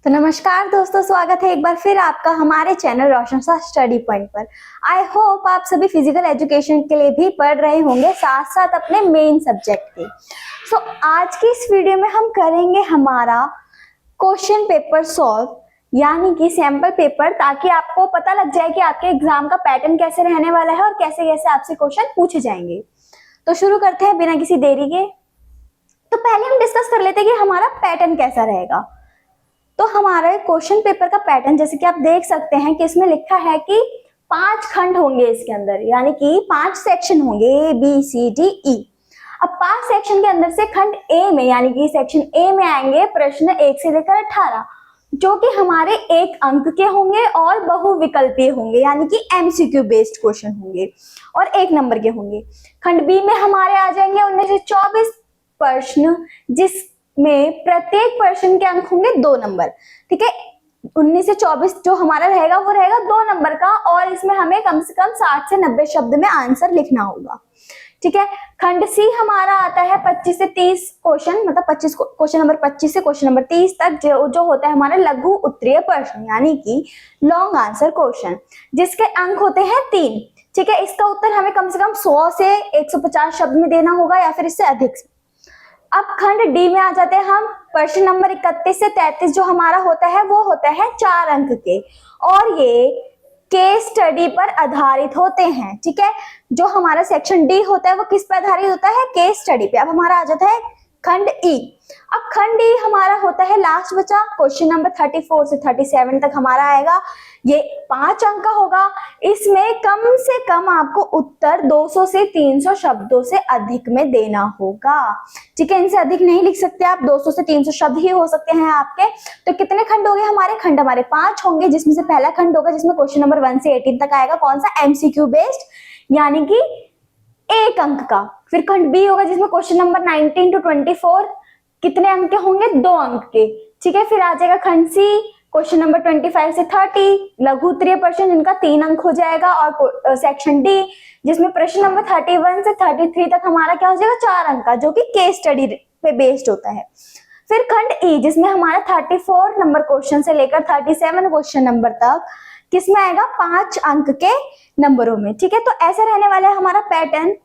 तो नमस्कार दोस्तों, स्वागत है एक बार फिर आपका हमारे चैनल रोशन सा स्टडी पॉइंट पर। आई होप आप सभी फिजिकल एजुकेशन के लिए भी पढ़ रहे होंगे, साथ साथ अपने मेन सब्जेक्ट के। सो आज की इस वीडियो में हम करेंगे हमारा क्वेश्चन पेपर सॉल्व, यानी कि सैंपल पेपर, ताकि आपको पता लग जाए कि आपके एग्जाम का पैटर्न कैसे रहने वाला है और कैसे कैसे आपसे क्वेश्चन पूछे जाएंगे। तो शुरू करते हैं बिना किसी देरी के। तो पहले हम डिस्कस कर लेते हैं कि हमारा पैटर्न कैसा रहेगा। तो हमारे क्वेश्चन पेपर का पैटर्न, जैसे कि आप देख सकते हैं कि इसमें लिखा है कि 5 खंड होंगे इसके अंदर, यानी कि 5 सेक्शन होंगे, A B C D E. अब 5 सेक्शन के अंदर से खंड ए में, यानी कि सेक्शन ए में आएंगे प्रश्न 1 से लेकर 18, जो कि हमारे 1 अंक के होंगे और बहुविकल्पीय होंगे, यानी कि एमसीक्यू बेस्ड क्वेश्चन होंगे और 1 नंबर के होंगे। खंड बी में हमारे आ जाएंगे 19 से 24 प्रश्न, जिसमें प्रत्येक प्रश्न के अंक होंगे 2 नंबर। ठीक है, 19 से 24 जो हमारा रहेगा वो रहेगा 2 नंबर का, और इसमें हमें कम से कम 60 से 90 शब्द में आंसर लिखना होगा। ठीक है, खंड सी हमारा आता है 25 से 30 क्वेश्चन, मतलब 25 क्वेश्चन नंबर 25 से क्वेश्चन नंबर 30 तक, जो होता है हमारा लघु उत्तरीय प्रश्न, यानी कि लॉन्ग आंसर क्वेश्चन, जिसके अंक होते हैं 3। ठीक है, इसका उत्तर हमें कम से कम 100 से 150 शब्द में देना होगा या फिर इससे अधिक। अब खंड डी में आ जाते हैं हम। प्रश्न नंबर 31 से 33 जो हमारा होता है वो होता है 4 अंक के, और ये केस स्टडी पर आधारित होते हैं। ठीक है, जो हमारा सेक्शन डी होता है वो किस पर आधारित होता है? केस स्टडी पे। अब हमारा आ जाता है खंड ई। अब खंड ई हमारा होता है लास्ट बचा, क्वेश्चन नंबर 34 से 37 तक हमारा आएगा। ये 5 अंक का होगा। इसमें कम से कम आपको उत्तर 200 से 300 शब्दों से अधिक में देना होगा। ठीक है, इनसे अधिक नहीं लिख सकते आप, 200 से 300 शब्द ही हो सकते हैं आपके। तो कितने खंड हो गए हमारे? खंड हमारे 5 होंगे, जिसमें से पहला खंड होगा जिसमें क्वेश्चन नंबर 1 से 18 तक आएगा। कौन सा? एमसीक्यू बेस्ड, यानी कि 1 अंक का। फिर खंड बी होगा जिसमें क्वेश्चन नंबर 19 टू 24 कितने अंक के होंगे? 2 अंक के। ठीक है, फिर आ जाएगा खंड सी, क्वेश्चन नंबर 25 से 30 लघु उत्तरीय प्रश्न, जिनका 3 अंक हो जाएगा। और सेक्शन डी जिसमें प्रश्न नंबर 31 से 33 तक हमारा क्या हो जाएगा? 4 अंक का, जो कि केस स्टडी पे बेस्ड होता है। फिर खंड ई जिसमें हमारा 34 नंबर क्वेश्चन से लेकर 37 क्वेश्चन नंबर तक किसमें आएगा? 5 अंक के नंबरों में। ठीक है, तो ऐसा रहने वाला है हमारा पैटर्न।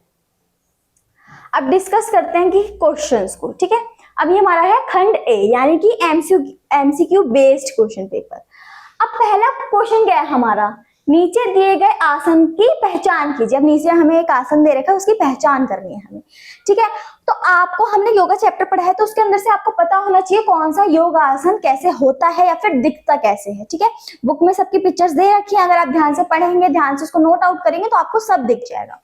अब डिस्कस करते हैं कि क्वेश्चंस को। ठीक है, अभी हमारा है खंड ए, यानी कि एमसीक्यू बेस्ड क्वेश्चन पेपर। अब पहला क्वेश्चन क्या है हमारा? नीचे दिए गए आसन की पहचान कीजिए। अब नीचे हमें एक आसन दे रखा है, उसकी पहचान करनी है हमें। ठीक है, तो आपको, हमने योगा चैप्टर पढ़ा है तो उसके अंदर से आपको पता होना चाहिए कौन सा योग आसन कैसे होता है या फिर दिखता कैसे है। ठीक है, बुक में सबकी पिक्चर्स दे रखी है, अगर आप ध्यान से पढ़ेंगे, ध्यान से उसको नोट आउट करेंगे तो आपको सब दिख जाएगा।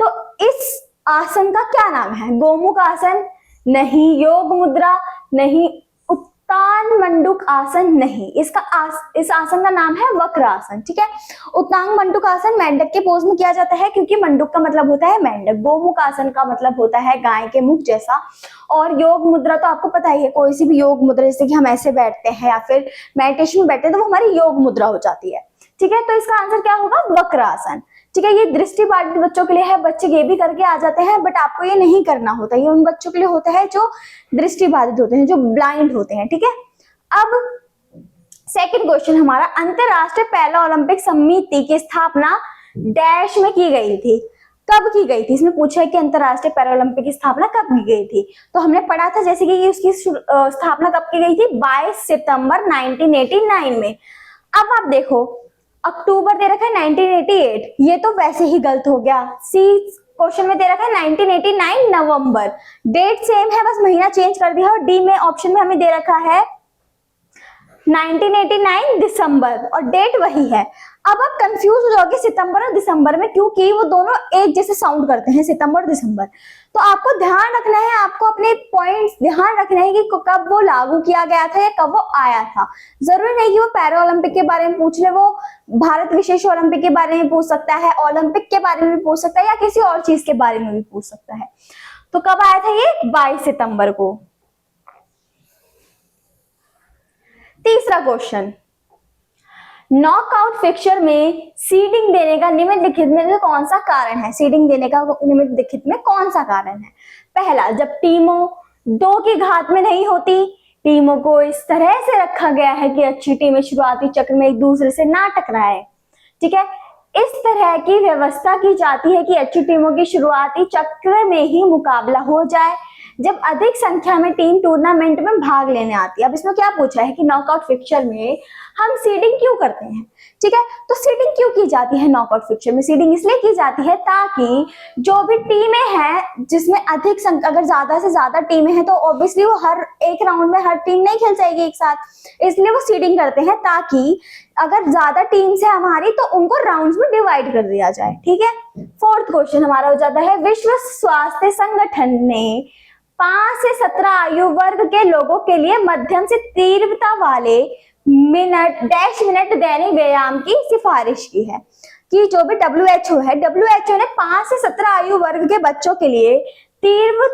तो इस आसन का क्या नाम है? गोमुख आसन नहीं, योग मुद्रा नहीं, उत्तान मंडूक आसन नहीं, इस आसन का नाम है वक्र आसन। ठीक है, उत्तांग मंडूक आसन मेंढक के पोज में किया जाता है, क्योंकि मंडूक का मतलब होता है मेंढक। गोमुख आसन का मतलब होता है गाय के मुख जैसा। और योग मुद्रा तो आपको पता ही है, कोई सी भी योग मुद्रा, जैसे कि हम ऐसे बैठते हैं या फिर मेडिटेशन में बैठते हैं, तो वो हमारी योग मुद्रा हो जाती है। ठीक है, तो इसका आंसर क्या होगा? वक्र आसन। ठीक है, ये दृष्टिबाधित बच्चों के लिए है, बच्चे ये भी करके आ जाते हैं, बट आपको ये नहीं करना होता। ये उन बच्चों के लिए होता है जो दृष्टिबाधित होते हैं, जो ब्लाइंड होते हैं। ठीक है, अब सेकंड क्वेश्चन हमारा, अंतरराष्ट्रीय पैरा ओलंपिक समिति की स्थापना डैश में की गई थी। कब की गई थी? इसमें पूछा है कि अंतरराष्ट्रीय पैरा ओलंपिक की स्थापना कब की गई थी। तो हमने पढ़ा था जैसे कि उसकी स्थापना कब की गई थी? 22 सितंबर 1989 में। अब आप देखो, अक्टूबर दे रखा है 1988, ये तो वैसे ही गलत हो गया। सी क्वेश्चन में दे रखा है 1989 नवंबर, डेट सेम है, बस महीना चेंज कर दिया। और डी में ऑप्शन में हमें दे रखा है 1989 दिसंबर, और डेट वही है। अब आप कंफ्यूज हो जाओगे सितंबर और दिसंबर में, क्योंकि वो दोनों एक जैसे साउंड करते हैं, सितंबर और दिसंबर। तो आपको ध्यान रखना है, आपको अपने पॉइंट्स ध्यान रखना है कि कब वो लागू किया गया था या कब वो आया था। जरूरी नहीं कि वो पैरा ओलंपिक के बारे में पूछ ले, वो भारत विशेष ओलंपिक के बारे में पूछ सकता है, ओलंपिक के बारे में भी पूछ सकता है, या किसी और चीज के बारे में भी पूछ सकता है। तो कब आया था ये? 22 सितंबर को। तीसरा क्वेश्चन, नॉकआउट फिक्चर में सीडिंग देने का निम्नलिखित में से कौन सा कारण है? सीडिंग देने का निम्नलिखित में कौन सा कारण है? पहला, जब टीमों 2 की घात में नहीं होती, टीमों को इस तरह से रखा गया है कि अच्छी टीमें शुरुआती चक्र में एक दूसरे से ना टकराए। ठीक है, इस तरह की व्यवस्था की जाती है कि अच्छी टीमों की शुरुआती चक्र में ही मुकाबला हो जाए जब अधिक संख्या में टीम टूर्नामेंट में भाग लेने आती है। अब इसमें क्या पूछा है कि नॉकआउट फिक्चर में हम सीडिंग क्यों करते हैं। ठीक है, तो सीडिंग क्यों की जाती है नॉकआउट फिक्चर में? सीडिंग इसलिए की जाती है ताकि जो भी टीमें हैं जिसमें अधिक संख्या, अगर ज्यादा से ज्यादा टीमें हैं तो ऑब्वियसली वो हर एक राउंड में हर टीम नहीं खेल जाएगी एक साथ, इसलिए वो सीडिंग करते हैं ताकि अगर ज्यादा टीम्स है हमारी तो उनको राउंड्स में डिवाइड कर दिया जाए। ठीक है, फोर्थ क्वेश्चन हमारा हो जाता है, विश्व स्वास्थ्य संगठन ने 5 से 17 आयु वर्ग के लोगों के लिए मध्यम से तीव्रता वाले मिनट दैनिक व्यायाम की सिफारिश की है। कि जो भी WHO है, WHO ने 5 से 17 आयु वर्ग के बच्चों के लिए तीव्र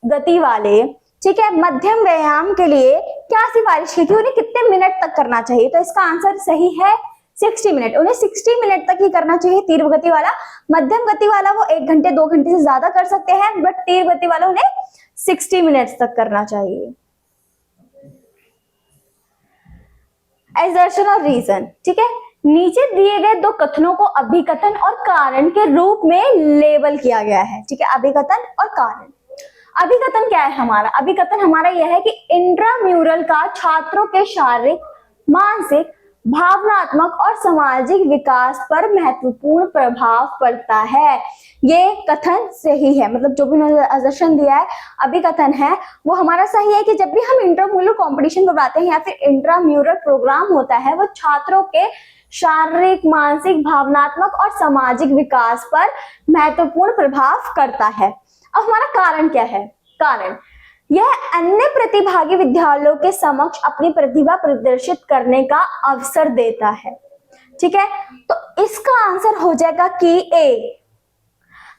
गति वाले, ठीक है, मध्यम व्यायाम के लिए क्या सिफारिश की थी, उन्हें कितने मिनट तक करना चाहिए? तो इसका आंसर सही है 60 मिनट। उन्हें 60 मिनट तक ही करना चाहिए तीव्र गति वाला। मध्यम गति वाला वो 1 घंटे 2 घंटे से ज्यादा कर सकते हैं, बट तीव्र गति वाला उन्हें 60 मिनट्स तक करना चाहिए। एजर्शन और रीजन, ठीक है, नीचे दिए गए दो कथनों को अभिकथन और कारण के रूप में लेबल किया गया है। ठीक है, अभिकथन और कारण। अभिकथन क्या है हमारा? अभिकथन हमारा यह है कि इंट्राम्यूरल का छात्रों के शारीरिक, मानसिक, भावनात्मक और सामाजिक विकास पर महत्वपूर्ण प्रभाव पड़ता है। ये कथन सही है, मतलब जो भी उन्होंने असर्शन दिया है, अभिकथन है, वो हमारा सही है कि जब भी हम इंट्राम्यूरल कंपटीशन करवाते हैं या फिर इंट्राम्यूरल प्रोग्राम होता है, वो छात्रों के शारीरिक, मानसिक, भावनात्मक और सामाजिक विकास पर महत्वपूर्ण प्रभाव करता है। अब हमारा कारण क्या है? कारण यह अन्य प्रतिभागी विद्यालयों के समक्ष अपनी प्रतिभा प्रदर्शित करने का अवसर देता है। ठीक है, तो इसका आंसर हो जाएगा कि ए।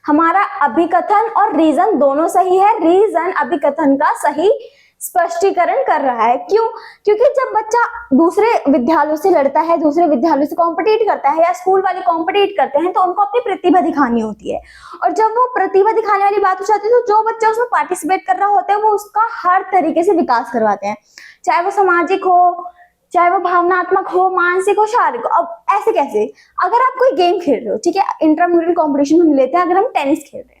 हमारा अभिकथन और रीजन दोनों सही है। रीजन अभिकथन का सही स्पष्टीकरण कर रहा है। क्यों? क्योंकि जब बच्चा दूसरे विद्यालयों से लड़ता है, दूसरे विद्यालयों से कॉम्पिटिट करता है या स्कूल वाले कॉम्पिटिट करते हैं, तो उनको अपनी प्रतिभा दिखानी होती है। और जब वो प्रतिभा दिखाने वाली बात हो जाती है तो जो बच्चा उसमें पार्टिसिपेट कर रहा होता है वो उसका हर तरीके से विकास करवाते हैं, चाहे वो सामाजिक हो, चाहे वो भावनात्मक हो, मानसिक हो, शारीरिक हो। अब ऐसे कैसे? अगर आप कोई गेम खेल रहे हो, ठीक है, इंट्राम्यूरल कॉम्पिटिशन हम लेते हैं, अगर हम टेनिस खेल रहे हैं,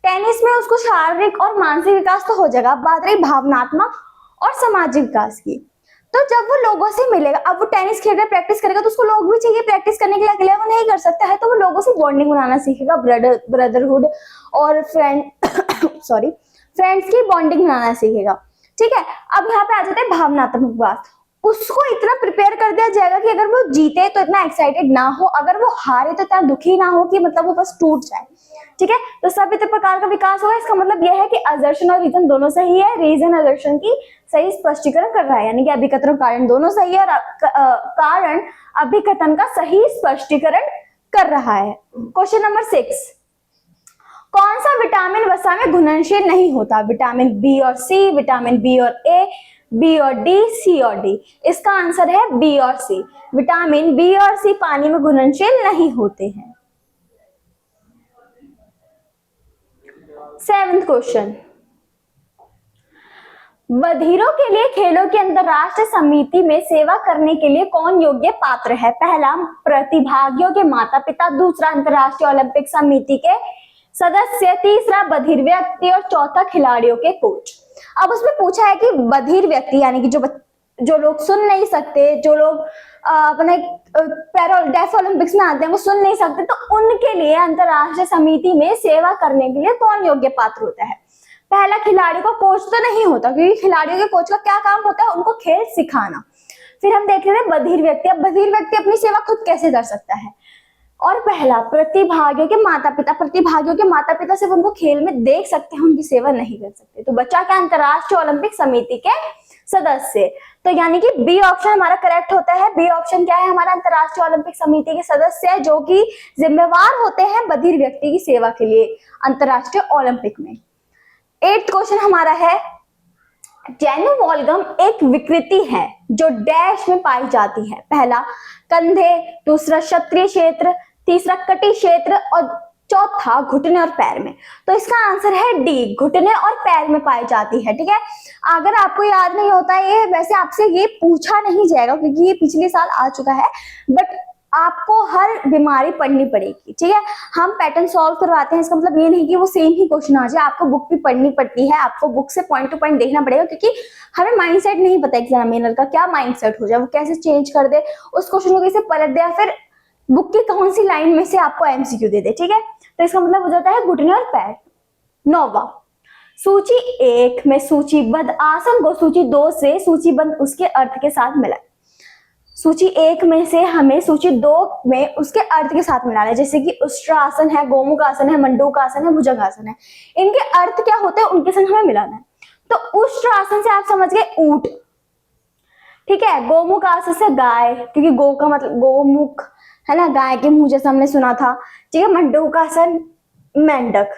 टेनिस में उसको शारीरिक और मानसिक विकास तो हो जाएगा, बात रही भावनात्मक और सामाजिक विकास की। तो जब वो लोगों से मिलेगा, अब वो टेनिस खेल रहा है, प्रैक्टिस करेगा, तो उसको लोग भी चाहिए प्रैक्टिस करने के लिए, अकेले वो नहीं कर सकता है, तो वो लोगों से बॉन्डिंग बनाना सीखेगा, ब्रदरहुड और फ्रेंड्स की बॉन्डिंग बनाना सीखेगा। ठीक है, अब यहाँ पे आ जाते हैं भावनात्मक विकास। उसको इतना प्रिपेयर कर दिया जाएगा कि अगर वो जीते तो इतना एक्साइटेड ना हो, अगर वो हारे तो इतना दुखी ना हो कि मतलब वो बस टूट जाए। ठीक है, तो सभी प्रकार का विकास होगा। इसका मतलब यह है कि असर्शन और रीजन दोनों सही है। रीजन असर्शन की सही स्पष्टीकरण कर रहा है, यानी कि अभिकथन और कारण दोनों सही है, और कारण अभिकथन का सही स्पष्टीकरण कर रहा है। क्वेश्चन नंबर 6, कौन सा विटामिन वसा में घुलनशील नहीं होता? विटामिन बी और सी, विटामिन बी और ए, बी और डी, सी और डी। इसका आंसर है बी और सी। विटामिन बी और सी पानी में घुलनशील नहीं होते हैं। 7th क्वेश्चन, बधिरों के लिए खेलों की अंतरराष्ट्रीय समिति में सेवा करने के लिए कौन योग्य पात्र है? पहला, प्रतिभागियों के माता पिता, दूसरा, अंतरराष्ट्रीय ओलंपिक समिति के सदस्य, तीसरा, बधिर व्यक्ति, और चौथा, खिलाड़ियों के कोच। अब उसमें पूछा है कि बधिर व्यक्ति यानी कि जो लोग सुन नहीं सकते, जो लोग अपने डेफ ओलंपिक्स में आते हैं, वो सुन नहीं सकते, तो उनके लिए अंतरराष्ट्रीय समिति में सेवा करने के लिए कौन योग्य पात्र होता है? पहला, खिलाड़ी को कोच तो नहीं होता, क्योंकि खिलाड़ियों के कोच का क्या काम होता है? उनको खेल सिखाना। फिर हम देख रहे थे बधिर व्यक्ति। अब बधिर व्यक्ति अपनी सेवा खुद कैसे कर सकता है? और पहला, प्रतिभागियों के माता पिता। प्रतिभागियों के माता पिता सिर्फ उनको खेल में देख सकते हैं, उनकी सेवा नहीं कर सकते। तो बच्चा क्या? अंतरराष्ट्रीय ओलंपिक समिति के सदस्य। तो यानी कि बी ऑप्शन हमारा करेक्ट होता है। बी ऑप्शन क्या है हमारा? अंतरराष्ट्रीय ओलंपिक समिति के सदस्य है, जो कि जिम्मेवार होते हैं बधिर व्यक्ति की सेवा के लिए अंतरराष्ट्रीय ओलंपिक में। 8th क्वेश्चन हमारा है, जेनुवॉल्गम एक विकृति है जो डैश में पाई जाती है। पहला, कंधे, दूसरा, क्षत्रिय क्षेत्र, तीसरा, कटी क्षेत्र, और चौथा घुटने और पैर में। तो इसका आंसर है डी, घुटने और पैर में पाई जाती है। ठीक है, अगर आपको याद नहीं होता ये, वैसे आपसे ये पूछा नहीं जाएगा क्योंकि ये पिछले साल आ चुका है, बट आपको हर बीमारी पढ़नी पड़ेगी। ठीक है, हम पैटर्न सॉल्व करवाते हैं, इसका मतलब ये नहीं कि वो सेम ही क्वेश्चन आ जाए, आपको बुक भी पढ़नी पड़ती है, आपको बुक से पॉइंट टू पॉइंट देखना पड़ेगा, क्योंकि हमें माइंडसेट नहीं पता एग्जामिनर का क्या माइंडसेट हो जाए, वो कैसे चेंज कर दे, उस क्वेश्चन को कैसे पलट दे, या फिर बुक की कौन सी लाइन में से आपको एमसीक्यू दे दे। ठीक है, तो इसका मतलब हो जाता है घुटने और पैर। 9वां, सूची 1 में सूचीबद्ध आसन को सूची 2 से सूचीबद्ध उसके अर्थ के साथ मिलाएं। सूची 1 में से हमें सूची 2 में उसके अर्थ के साथ मिलाना है, जैसे कि उष्ट्रासन है, गोमुख आसन है, मंडूकासन है, भुजंगासन है। इनके अर्थ क्या होते हैं उनके संग हमें मिलाना है। तो उष्ट्रासन से आप समझ गए ऊंट, ठीक है, गोमुख आसन से गाय, क्योंकि गो का मतलब गोमुख है ना, गाय के मुंह जैसा हमने सुना था। ठीक है, मंडूकासन मेंढक।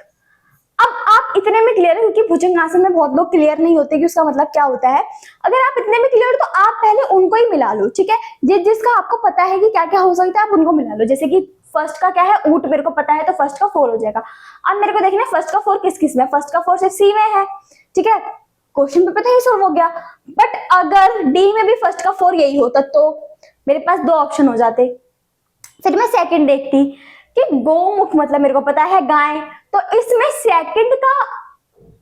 अब आप इतने में क्लियर है, क्योंकि भुजंगासन में बहुत लोग क्लियर नहीं होते कि उसका मतलब क्या होता है। अगर आप इतने में क्लियर हो तो आप पहले उनको ही मिला लो। ठीक है, जिसका आपको पता है कि क्या क्या हो सकता है आप उनको मिला लो। जैसे कि फर्स्ट का क्या है, ऊंट मेरे को पता है, तो फर्स्ट का 4 हो जाएगा। अब मेरे को देखना है फर्स्ट का 4 किस किस में, फर्स्ट का 4 सिर्फ सी में है। ठीक है, क्वेश्चन पेपर तो ही सॉल्व हो गया। बट अगर डी में भी फर्स्ट का 4 यही होता तो मेरे पास 2 ऑप्शन हो जाते। फिर मैं सेकंड देखती कि गोमुख मतलब मेरे को पता है गाय, तो इसमें सेकंड का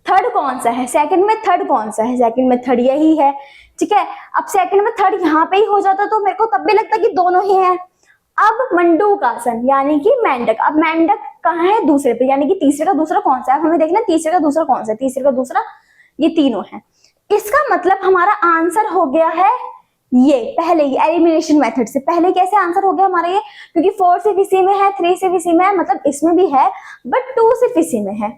थर्ड कौन सा है, सेकंड में थर्ड कौन सा है, सेकंड में थर्ड यही है। ठीक है, अब सेकंड में थर्ड यहाँ पे ही हो जाता तो मेरे को तब भी लगता कि दोनों ही हैं। अब मंडूकासन यानी कि मेंढक, अब मेंढक कहाँ है, दूसरे पे, यानी कि तीसरे का दूसरा कौन सा है, हमें देखना तीसरे का दूसरा कौन सा है, तीसरे का दूसरा ये तीनों है। इसका मतलब हमारा आंसर हो गया है ये, पहले ही एलिमिनेशन मेथड से पहले कैसे आंसर हो गया हमारा ये, क्योंकि 4 सिर्फ इसी में है, 3 सिर्फ इसी में है, मतलब इसमें भी है बट 2 सिर्फ इसी में है।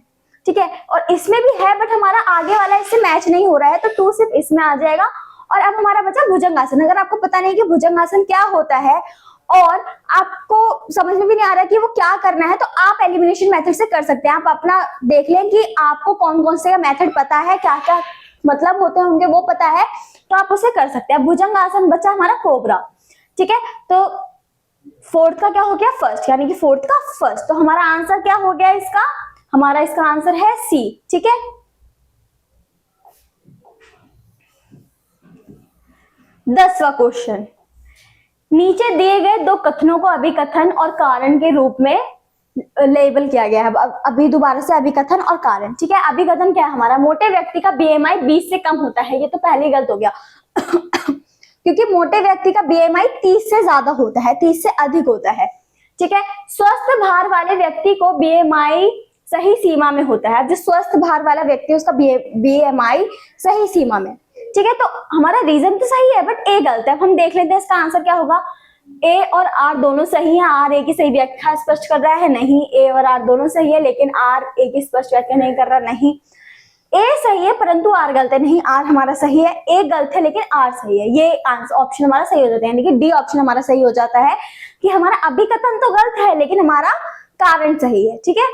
ठीक है, और इसमें भी है बट हमारा आगे वाला इससे मैच नहीं हो रहा है, तो 2 सिर्फ इसमें आ जाएगा। और अब हमारा बचा भुजंगासन। अगर आपको पता नहीं कि भुजंगासन क्या होता है और आपको समझ में भी नहीं आ रहा कि वो क्या करना है, तो आप एलिमिनेशन मेथड से कर सकते हैं। आप अपना देख लें कि आपको कौन कौन से मेथड पता है, क्या क्या मतलब होते हैं उनके, वो पता है, तो आप उसे कर सकते हैं। भुजंगासन बचा हमारा कोबरा। ठीक है, तो 4th का क्या हो गया, फर्स्ट, यानी कि 4th का फर्स्ट। तो हमारा आंसर क्या हो गया इसका, हमारा इसका आंसर है सी। ठीक है, 10वां क्वेश्चन, नीचे दिए गए 2 कथनों को अभिकथन और कारण के रूप में लेबल किया गया है। अभी दोबारा से अभिकथन और कारण। ठीक है, अभिकथन क्या है हमारा, मोटे व्यक्ति का बीएमआई 20 से कम होता है, ये तो पहले गलत हो गया क्योंकि मोटे व्यक्ति का बीएमआई 30 से ज्यादा होता है, 30 से अधिक होता है। ठीक है, स्वस्थ भार वाले व्यक्ति को बीएमआई सही सीमा में होता है। जो स्वस्थ भार वाला व्यक्ति है उसका बीएमआई सही सीमा में। ठीक है, तो हमारा रीजन तो सही है बट ए गलत है। हम देख लेते हैं इसका आंसर क्या होगा। ए और आर दोनों सही है, आर ए की सही व्याख्या स्पष्ट कर रहा है, नहीं। ए और आर दोनों सही है लेकिन आर ए की स्पष्ट व्याख्या नहीं कर रहा, नहीं। ए सही है परंतु आर गलत है, नहीं। आर हमारा सही है, ए गलत है लेकिन आर सही है। ये आंसर ऑप्शन हमारा सही हो जाता है, यानी कि डी ऑप्शन हमारा सही हो जाता है कि हमारा अभिकथन तो गलत है लेकिन हमारा कारण सही है। ठीक है,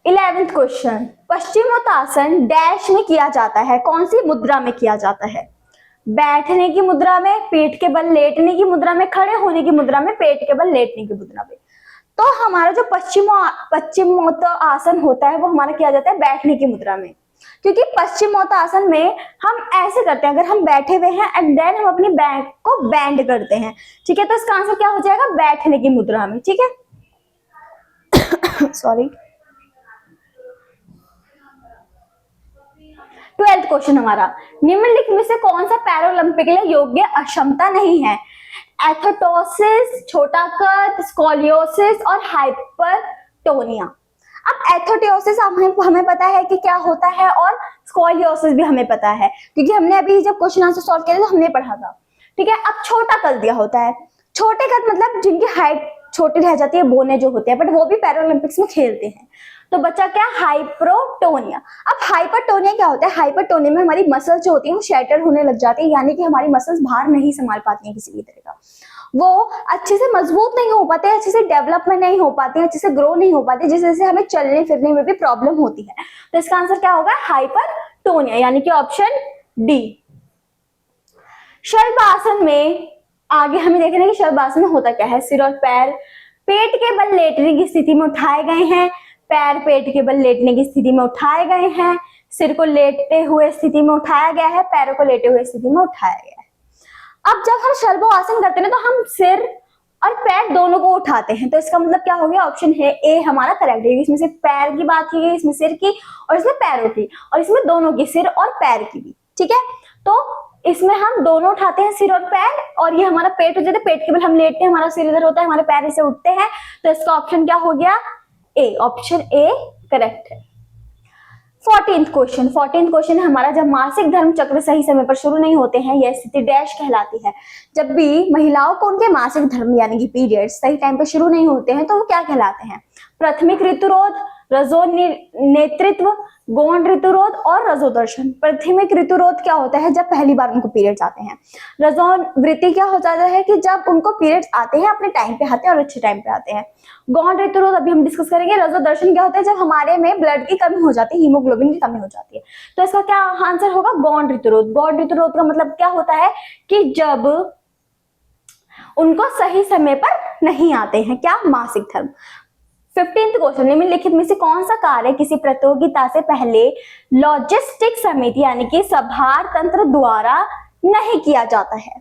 11th क्वेश्चन, पश्चिमोत्तासन डैश में किया जाता है, कौन सी मुद्रा में किया जाता है, बैठने की मुद्रा में, पीठ के बल लेटने की मुद्रा में, खड़े होने की मुद्रा में, पेट के बल लेटने की मुद्रा में। तो हमारा जो पश्चिमोत्तासन होता है वो हमारा किया जाता है बैठने की मुद्रा में, क्योंकि पश्चिमोत्तासन में हम ऐसे करते हैं, अगर हम बैठे हुए हैं एंड देन हम अपनी बैक को बेंड करते हैं। ठीक है, तो इसका आंसर क्या हो जाएगा, बैठने की मुद्रा में। ठीक है सॉरी। 12th क्वेश्चन हमारा, निम्नलिखित में से कौन सा पैरालंपिक के लिए योग्य अक्षमता नहीं है, एथोटोसिस, छोटा कद, स्कोलियोसिस और हाइपरटोनिया। अब एथोटोसिस हमें पता है कि क्या होता है और स्कोलियोसिस भी हमें पता है क्योंकि हमने अभी जब क्वेश्चन आंसर सॉल्व किया था तो हमने पढ़ा था। ठीक है, अब छोटा कद दिया होता है, छोटे कद मतलब जिनकी हाइट छोटी रह जाती है, बोने जो होते हैं, बट वो भी पैरालंपिक्स में खेलते हैं। तो बच्चा क्या, हाइपरटोनिया। अब हाइपरटोनिया क्या होता है, हाइपरटोनिया में हमारी मसल्स जो होती है वो शैटर होने लग जाती है, यानी कि हमारी मसल्स भार नहीं संभाल पाती हैं किसी भी तरह का, वो अच्छे से मजबूत नहीं हो पाते, अच्छे से डेवलपमेंट नहीं हो पाती, अच्छे से ग्रो नहीं हो पाती, जिस वजह से हमें चलने फिरने में भी प्रॉब्लम होती है। तो इसका आंसर क्या होगा, हाइपरटोनिया, यानी कि ऑप्शन डी। शल्भासन में आगे हमें देखना है कि शल्भासन में होता क्या है, सिर और पैर पेट के बल लेटने की स्थिति में उठाए गए हैं, पैर पेट के बल लेटने की स्थिति में उठाए गए हैं, सिर को लेटे हुए स्थिति में उठाया गया है, पैरों को लेटे हुए स्थिति में उठाया गया है। अब जब हम शल्भो आसन करते हैं तो हम सिर और पैर दोनों को उठाते हैं, तो इसका मतलब क्या हो गया, ऑप्शन है ए हमारा करेक्ट है। इसमें से पैर की बात की गई, इसमें सिर की और इसमें पैरों की, और इसमें दोनों की, सिर और पैर की भी, ठीक है। तो इसमें हम दोनों उठाते हैं, सिर और पैर, और ये हमारा पेट हो जाता है, पेट के बल हम लेटते हैं, हमारा सिर इधर होता है, हमारे पैर इसे उठते हैं, तो इसका ऑप्शन क्या हो गया, ए, ऑप्शन ए करेक्ट है। 14th क्वेश्चन है हमारा, जब मासिक धर्म चक्र सही समय पर शुरू नहीं होते हैं यह स्थिति डैश कहलाती है। जब भी महिलाओं को उनके मासिक धर्म यानी कि पीरियड सही टाइम पर शुरू नहीं होते हैं तो वो क्या कहलाते हैं, प्राथमिक ऋतुरोध, रजो नेतृत्व, गौण ऋतुरोध और रजोदर्शन। प्राथमिक ऋतुरोध क्या होता है, जब पहली बार उनको पीरियड्स आते हैं। रजोवृत्ति क्या हो जाता है कि जब उनको पीरियड्स आते हैं अपने टाइम पे आते हैं और अच्छे टाइम पे आते हैं। गौण ऋतुरोध अभी हम डिस्कस करेंगे। रजोदर्शन क्या होता है, जब हमारे में ब्लड की कमी हो जाती है, हीमोग्लोबिन की कमी हो जाती है। तो इसका क्या आंसर होगा, गौण ऋतुरोध। गौण ऋतुरोध का मतलब क्या होता है कि जब उनको सही समय पर नहीं आते हैं क्या, मासिक धर्म। 15th क्वेश्चन, निम्नलिखित में से कौन सा कार्य किसी प्रतियोगिता से पहले लॉजिस्टिक समिति यानी कि सभार तंत्र द्वारा नहीं किया जाता है।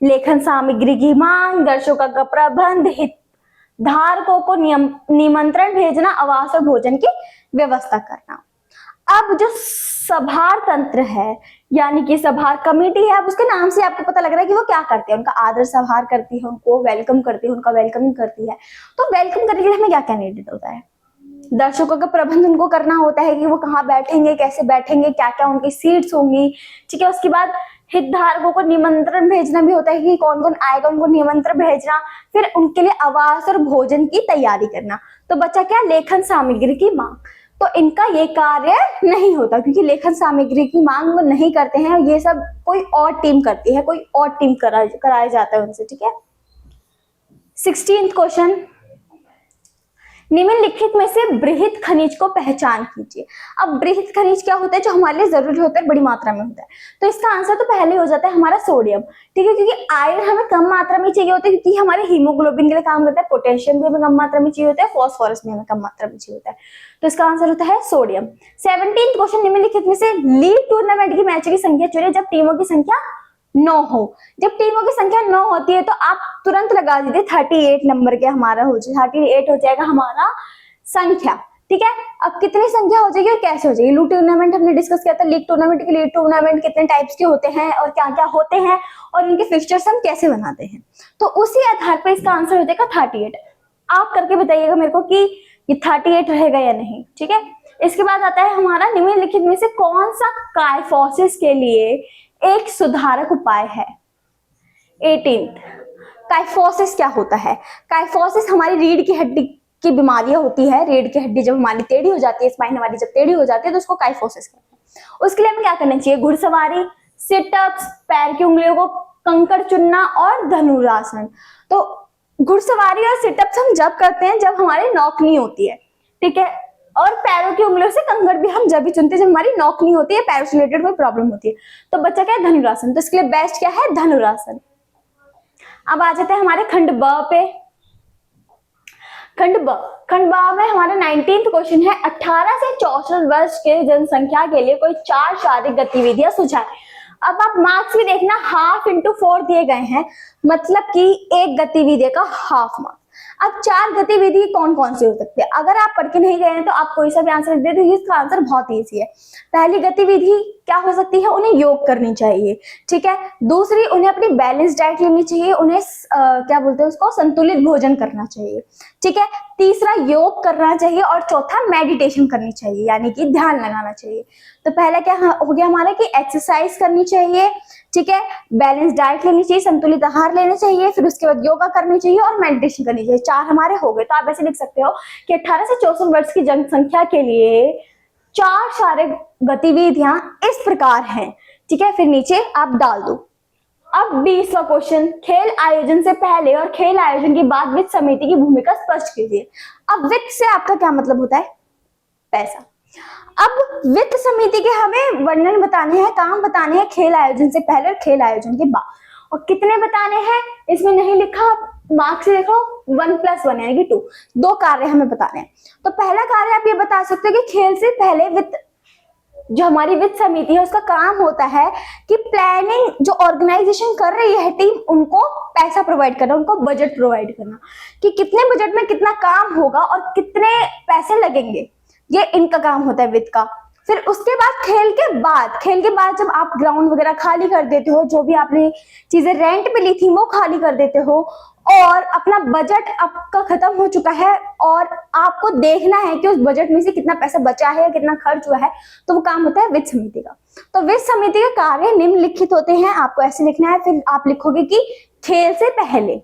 लेखन सामग्री की मांग, दर्शकों का प्रबंध, हितधारकों को निमंत्रण भेजना, आवास और भोजन की व्यवस्था करना। अब जो सभार तंत्र है यानी कि सभार कमेटी है, अब उसके नाम से आपको पता लग रहा है कि वो क्या करते हैं, उनका आदर सभार करती है, उनको वेलकम करती है, उनका वेलकमिंग करती है। तो वेलकम करने के लिए हमें क्या क्या नीडेड होता है, दर्शकों का प्रबंध उनको करना होता है कि वो कहाँ बैठेंगे, कैसे बैठेंगे, क्या क्या उनकी सीट्स होंगी, ठीक है। उसके बाद हितधारकों को निमंत्रण भेजना भी होता है कि कौन कौन आएगा, उनको निमंत्रण भेजना, फिर उनके लिए आवास और भोजन की तैयारी करना। तो बच्चा क्या, लेखन सामग्री की मांग। तो इनका ये कार्य नहीं होता क्योंकि लेखन सामग्री की मांग वो नहीं करते हैं, ये सब कोई और टीम करती है, कोई और टीम कराया जाता है उनसे, ठीक है। 16th क्वेश्चन, निम्नलिखित में से बृहत खनिज को पहचान कीजिए। अब बृहत खनिज क्या होता है, जो हमारे लिए जरूरी होता है, बड़ी मात्रा में होता है। तो इसका आंसर तो पहले हो जाता है हमारा सोडियम, ठीक है, क्योंकि आयरन हमें कम मात्रा में चाहिए होता है क्योंकि हमारे हीमोग्लोबिन के लिए काम करता है। पोटेशियम भी हमें कम मात्रा में चाहिए होता है, फॉस्फोरस भी हमें कम मात्रा में चाहिए होता है। तो इसका आंसर होता है सोडियम। 17th क्वेश्चन, निम्नलिखित में से लीग टूर्नामेंट की मैच की संख्या चुने जब टीमों की संख्या 9 हो। जब टीमों की संख्या 9 होती है तो आप तुरंत लगा दीजिए 38 नंबर के हमारा हो जाए, 38 हो जाएगा हमारा संख्या, ठीक है। अब कितनी संख्या हो जाएगी और कैसे हो जाएगी, लीग टूर्नामेंट हमने डिस्कस किया था, लीग टूर्नामेंट के लिए टूर्नामेंट कितने टाइप्स के होते हैं और क्या क्या होते हैं और उनके फिक्सचर्स हम कैसे बनाते हैं। तो उसी आधार पर इसका आंसर हो जाएगा 38। आप करके बताइएगा मेरे को कि ये 38 रहेगा या नहीं, ठीक है। इसके बाद आता है हमारा, निम्नलिखित में से कौन सा काइफोसिस के लिए एक सुधारक उपाय है। 18th, काइफोसिस क्या होता है। काइफोसिस हमारी रीढ़ की हड्डी की बीमारियां होती है। रीढ़ की हड्डी जब हमारी टेढ़ी हो जाती है, स्पाइन हमारी जब टेढ़ी हो जाती है तो उसको काइफोसिस कहते हैं। उसके लिए हमें क्या करना चाहिए, घुड़सवारी, सिटअप्स, पैर की उंगलियों को कंकड़ चुनना और धनुरासन। तो घुड़सवारी और सिटअप्स हम जब करते हैं जब हमारी नौक नहीं होती है, ठीक है, और पैरों की उंगलियों से कंकड़ भी हम जब भी चुनते हैं जब हमारी नौक नहीं होती है, पैरों से रिलेटेड कोई प्रॉब्लम होती है। तो बच्चा क्या है, धनुरासन। तो इसके लिए बेस्ट क्या है, धनुरासन। अब आ जाते हैं हमारे खंड ब पे। खंड ब में हमारा 19th क्वेश्चन है, 18 से 64 वर्ष के जनसंख्या के लिए कोई 4 शारीरिक गतिविधियां सुझाएं। अब आप मार्क्स भी देखना, 1/2 × 4 दिए गए हैं, मतलब कि एक गतिविधि का हाफ मार्क्स। अब 4 गतिविधि कौन कौन सी हो सकती है, अगर आप पढ़ के नहीं गए हैं तो आप कोई सा भी आंसर दे दीजिए, इसका आंसर बहुत ईजी है। पहली गतिविधि क्या हो सकती है, उन्हें योग करनी चाहिए, ठीक है। दूसरी, उन्हें अपनी बैलेंस डाइट लेनी चाहिए, उन्हें क्या बोलते हैं उसको, संतुलित भोजन करना चाहिए, ठीक है। तीसरा, योग करना चाहिए और चौथा, मेडिटेशन करनी चाहिए यानी कि ध्यान लगाना चाहिए। तो पहला क्या हो गया हमारा कि एक्सरसाइज करनी चाहिए, ठीक है, बैलेंस डाइट लेनी चाहिए, संतुलित आहार लेना चाहिए, फिर उसके बाद योगा करनी चाहिए और मेडिटेशन करनी चाहिए। 4 हमारे हो गए। तो आप ऐसे लिख सकते हो कि 18 से 64 वर्ष की जनसंख्या के लिए 4 शारीरिक गतिविधियां इस प्रकार हैं, ठीक है। फिर नीचे आप डाल दो। अब 20वां क्वेश्चन, खेल आयोजन से पहले और खेल आयोजन के बाद वित्त समिति की भूमिका स्पष्ट कीजिए। अब वित्त से आपका क्या मतलब होता है, पैसा। अब वित्त समिति के हमें वर्णन बताने हैं, काम बताने हैं खेल आयोजन से पहले और खेल आयोजन के बाद, और कितने बताने हैं इसमें नहीं लिखा, मार्क्स से देखो 1+1 यानी कि 2, 2 कार्य हमें बताने हैं। तो पहला कार्य आप ये बता सकते हो कि खेल से पहले वित्त, जो हमारी वित्त समिति है उसका काम होता है कि प्लानिंग, जो ऑर्गेनाइजेशन कर रही है टीम, उनको पैसा प्रोवाइड करना, उनको बजट प्रोवाइड करना कि कितने बजट में कितना काम होगा और कितने पैसे लगेंगे, ये इनका काम होता है वित्त का। फिर उसके बाद खेल के बाद जब आप ग्राउंड वगैरह खाली कर देते हो, जो भी आपने चीजें रेंट पे ली थी वो खाली कर देते हो, और अपना बजट आपका खत्म हो चुका है और आपको देखना है कि उस बजट में से कितना पैसा बचा है या कितना खर्च हुआ है, तो वो काम होता है वित्त समिति का। तो वित्त समिति के कार्य निम्नलिखित होते हैं, आपको ऐसे लिखना है। फिर आप लिखोगे कि खेल से पहले,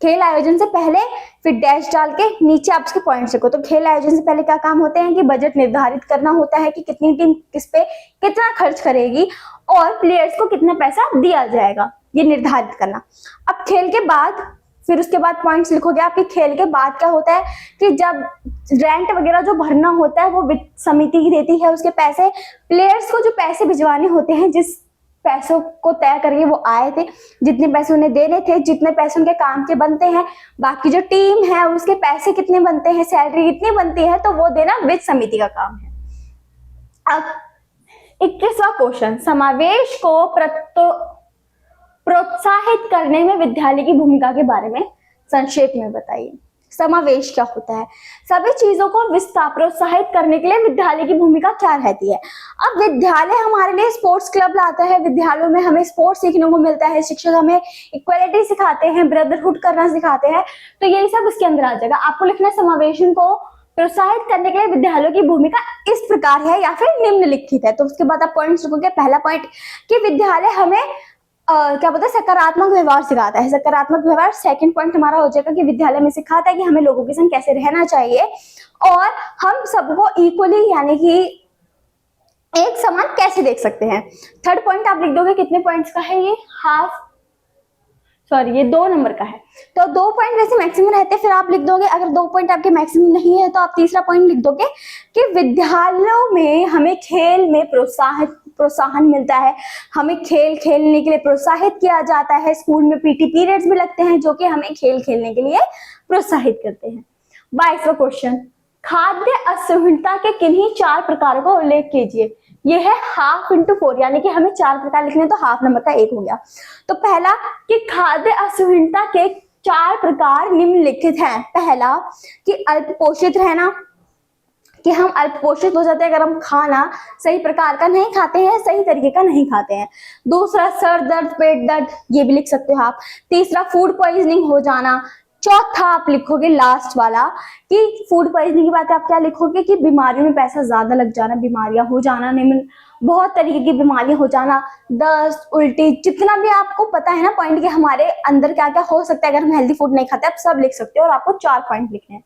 खेल आयोजन से पहले, फिर डैश डाल के नीचे आप उसके पॉइंट्स लिखो। तो खेल आयोजन से पहले क्या काम होते हैं कि बजट निर्धारित करना होता है कि कितनी टीम किस पे कितना खर्च करेगी और प्लेयर्स को कितना पैसा दिया जाएगा, ये निर्धारित करना। अब खेल के बाद, फिर उसके बाद पॉइंट्स लिखोगे आपके खेल के बाद क्या होता है कि जब रेंट वगैरह जो भरना होता है वो वित्त समिति ही देती है उसके पैसे, प्लेयर्स को जो पैसे भिजवाने होते हैं, जिस पैसों को तय करके वो आए थे, जितने पैसे उन्हें देने थे, जितने पैसे उनके काम के बनते हैं, बाकी जो टीम है उसके पैसे कितने बनते हैं, सैलरी कितनी बनती है, तो वो देना वित्त समिति का काम है। अब 21वां क्वेश्चन, समावेश को प्रोत्साहित करने में विद्यालय की भूमिका के बारे में संक्षेप में बताइए। समावेश क्या होता है? सभी चीजों को प्रोत्साहित करने के लिए विद्यालय की भूमिका क्या रहती है? अब विद्यालय हमारे लिए स्पोर्ट्स क्लब लाता है, विद्यालयों में हमें स्पोर्ट्स सीखने को मिलता है, शिक्षक हमें इक्वलिटी सिखाते हैं, ब्रदरहुड करना सिखाते हैं, तो यही सब इसके अंदर आ जाएगा। आपको लिखना है समावेशन को प्रोत्साहित करने के लिए विद्यालयों की भूमिका इस प्रकार है या फिर निम्नलिखित है। तो उसके बाद आप पॉइंट्स लिखोगे। पहला पॉइंट कि विद्यालय हमें क्या बोलते हैं, सकारात्मक व्यवहार सिखाता है, सकारात्मक व्यवहार। सेकंड पॉइंट हमारा हो जाएगा कि विद्यालय में सिखाता है कि हमें लोगों के संग कैसे रहना चाहिए और हम सबको इक्वली यानी कि एक समान कैसे देख सकते हैं। थर्ड पॉइंट आप लिख दोगे, कितने पॉइंट्स का है ये? ये 2 नंबर का है। तो 2 पॉइंट वैसे मैक्सिमम रहते हैं, फिर आप लिख दोगे। अगर 2 पॉइंट आपके मैक्सिमम नहीं है तो आप तीसरा पॉइंट लिख दोगे कि विद्यालयों में हमें खेल में प्रोत्साहन मिलता है, हमें खेल खेलने के लिए प्रोत्साहित किया जाता है। स्कूल में पीटी पीरियड्स भी लगते हैं जो कि हमें खेल खेलने के लिए प्रोत्साहित करते हैं। 22वां क्वेश्चन, खाद्य असंतुलता के किन्हीं 4 प्रकारों का उल्लेख कीजिए। ये है 1/2 × 4 यानी कि हमें 4 प्रकार लिखने हैं, तो हाफ नंबर का 1 हो गया। तो पहला कि खाद्य असंतुलता के 4 प्रकार निम्नलिखित हैं। पहला कि अल्पपोषित रहना, कि हम अल्पपोषित हो जाते हैं अगर हम खाना सही प्रकार का नहीं खाते हैं, सही तरीके का नहीं खाते हैं। दूसरा सर दर्द, पेट दर्द, ये भी लिख सकते हो आप। तीसरा फूड पॉइजनिंग हो जाना। चौथा आप लिखोगे लास्ट वाला कि फूड पॉइजनिंग की बात है, आप क्या लिखोगे कि बीमारियों में पैसा ज्यादा लग जाना, बीमारियां हो जाना, निम्न बहुत तरीके की बीमारियां हो जाना, दस्त, उल्टी, जितना भी आपको पता है ना पॉइंट कि हमारे अंदर क्या क्या हो सकता है अगर हम हेल्दी फूड नहीं खाते, आप सब लिख सकते हो और आपको 4 पॉइंट लिखने हैं।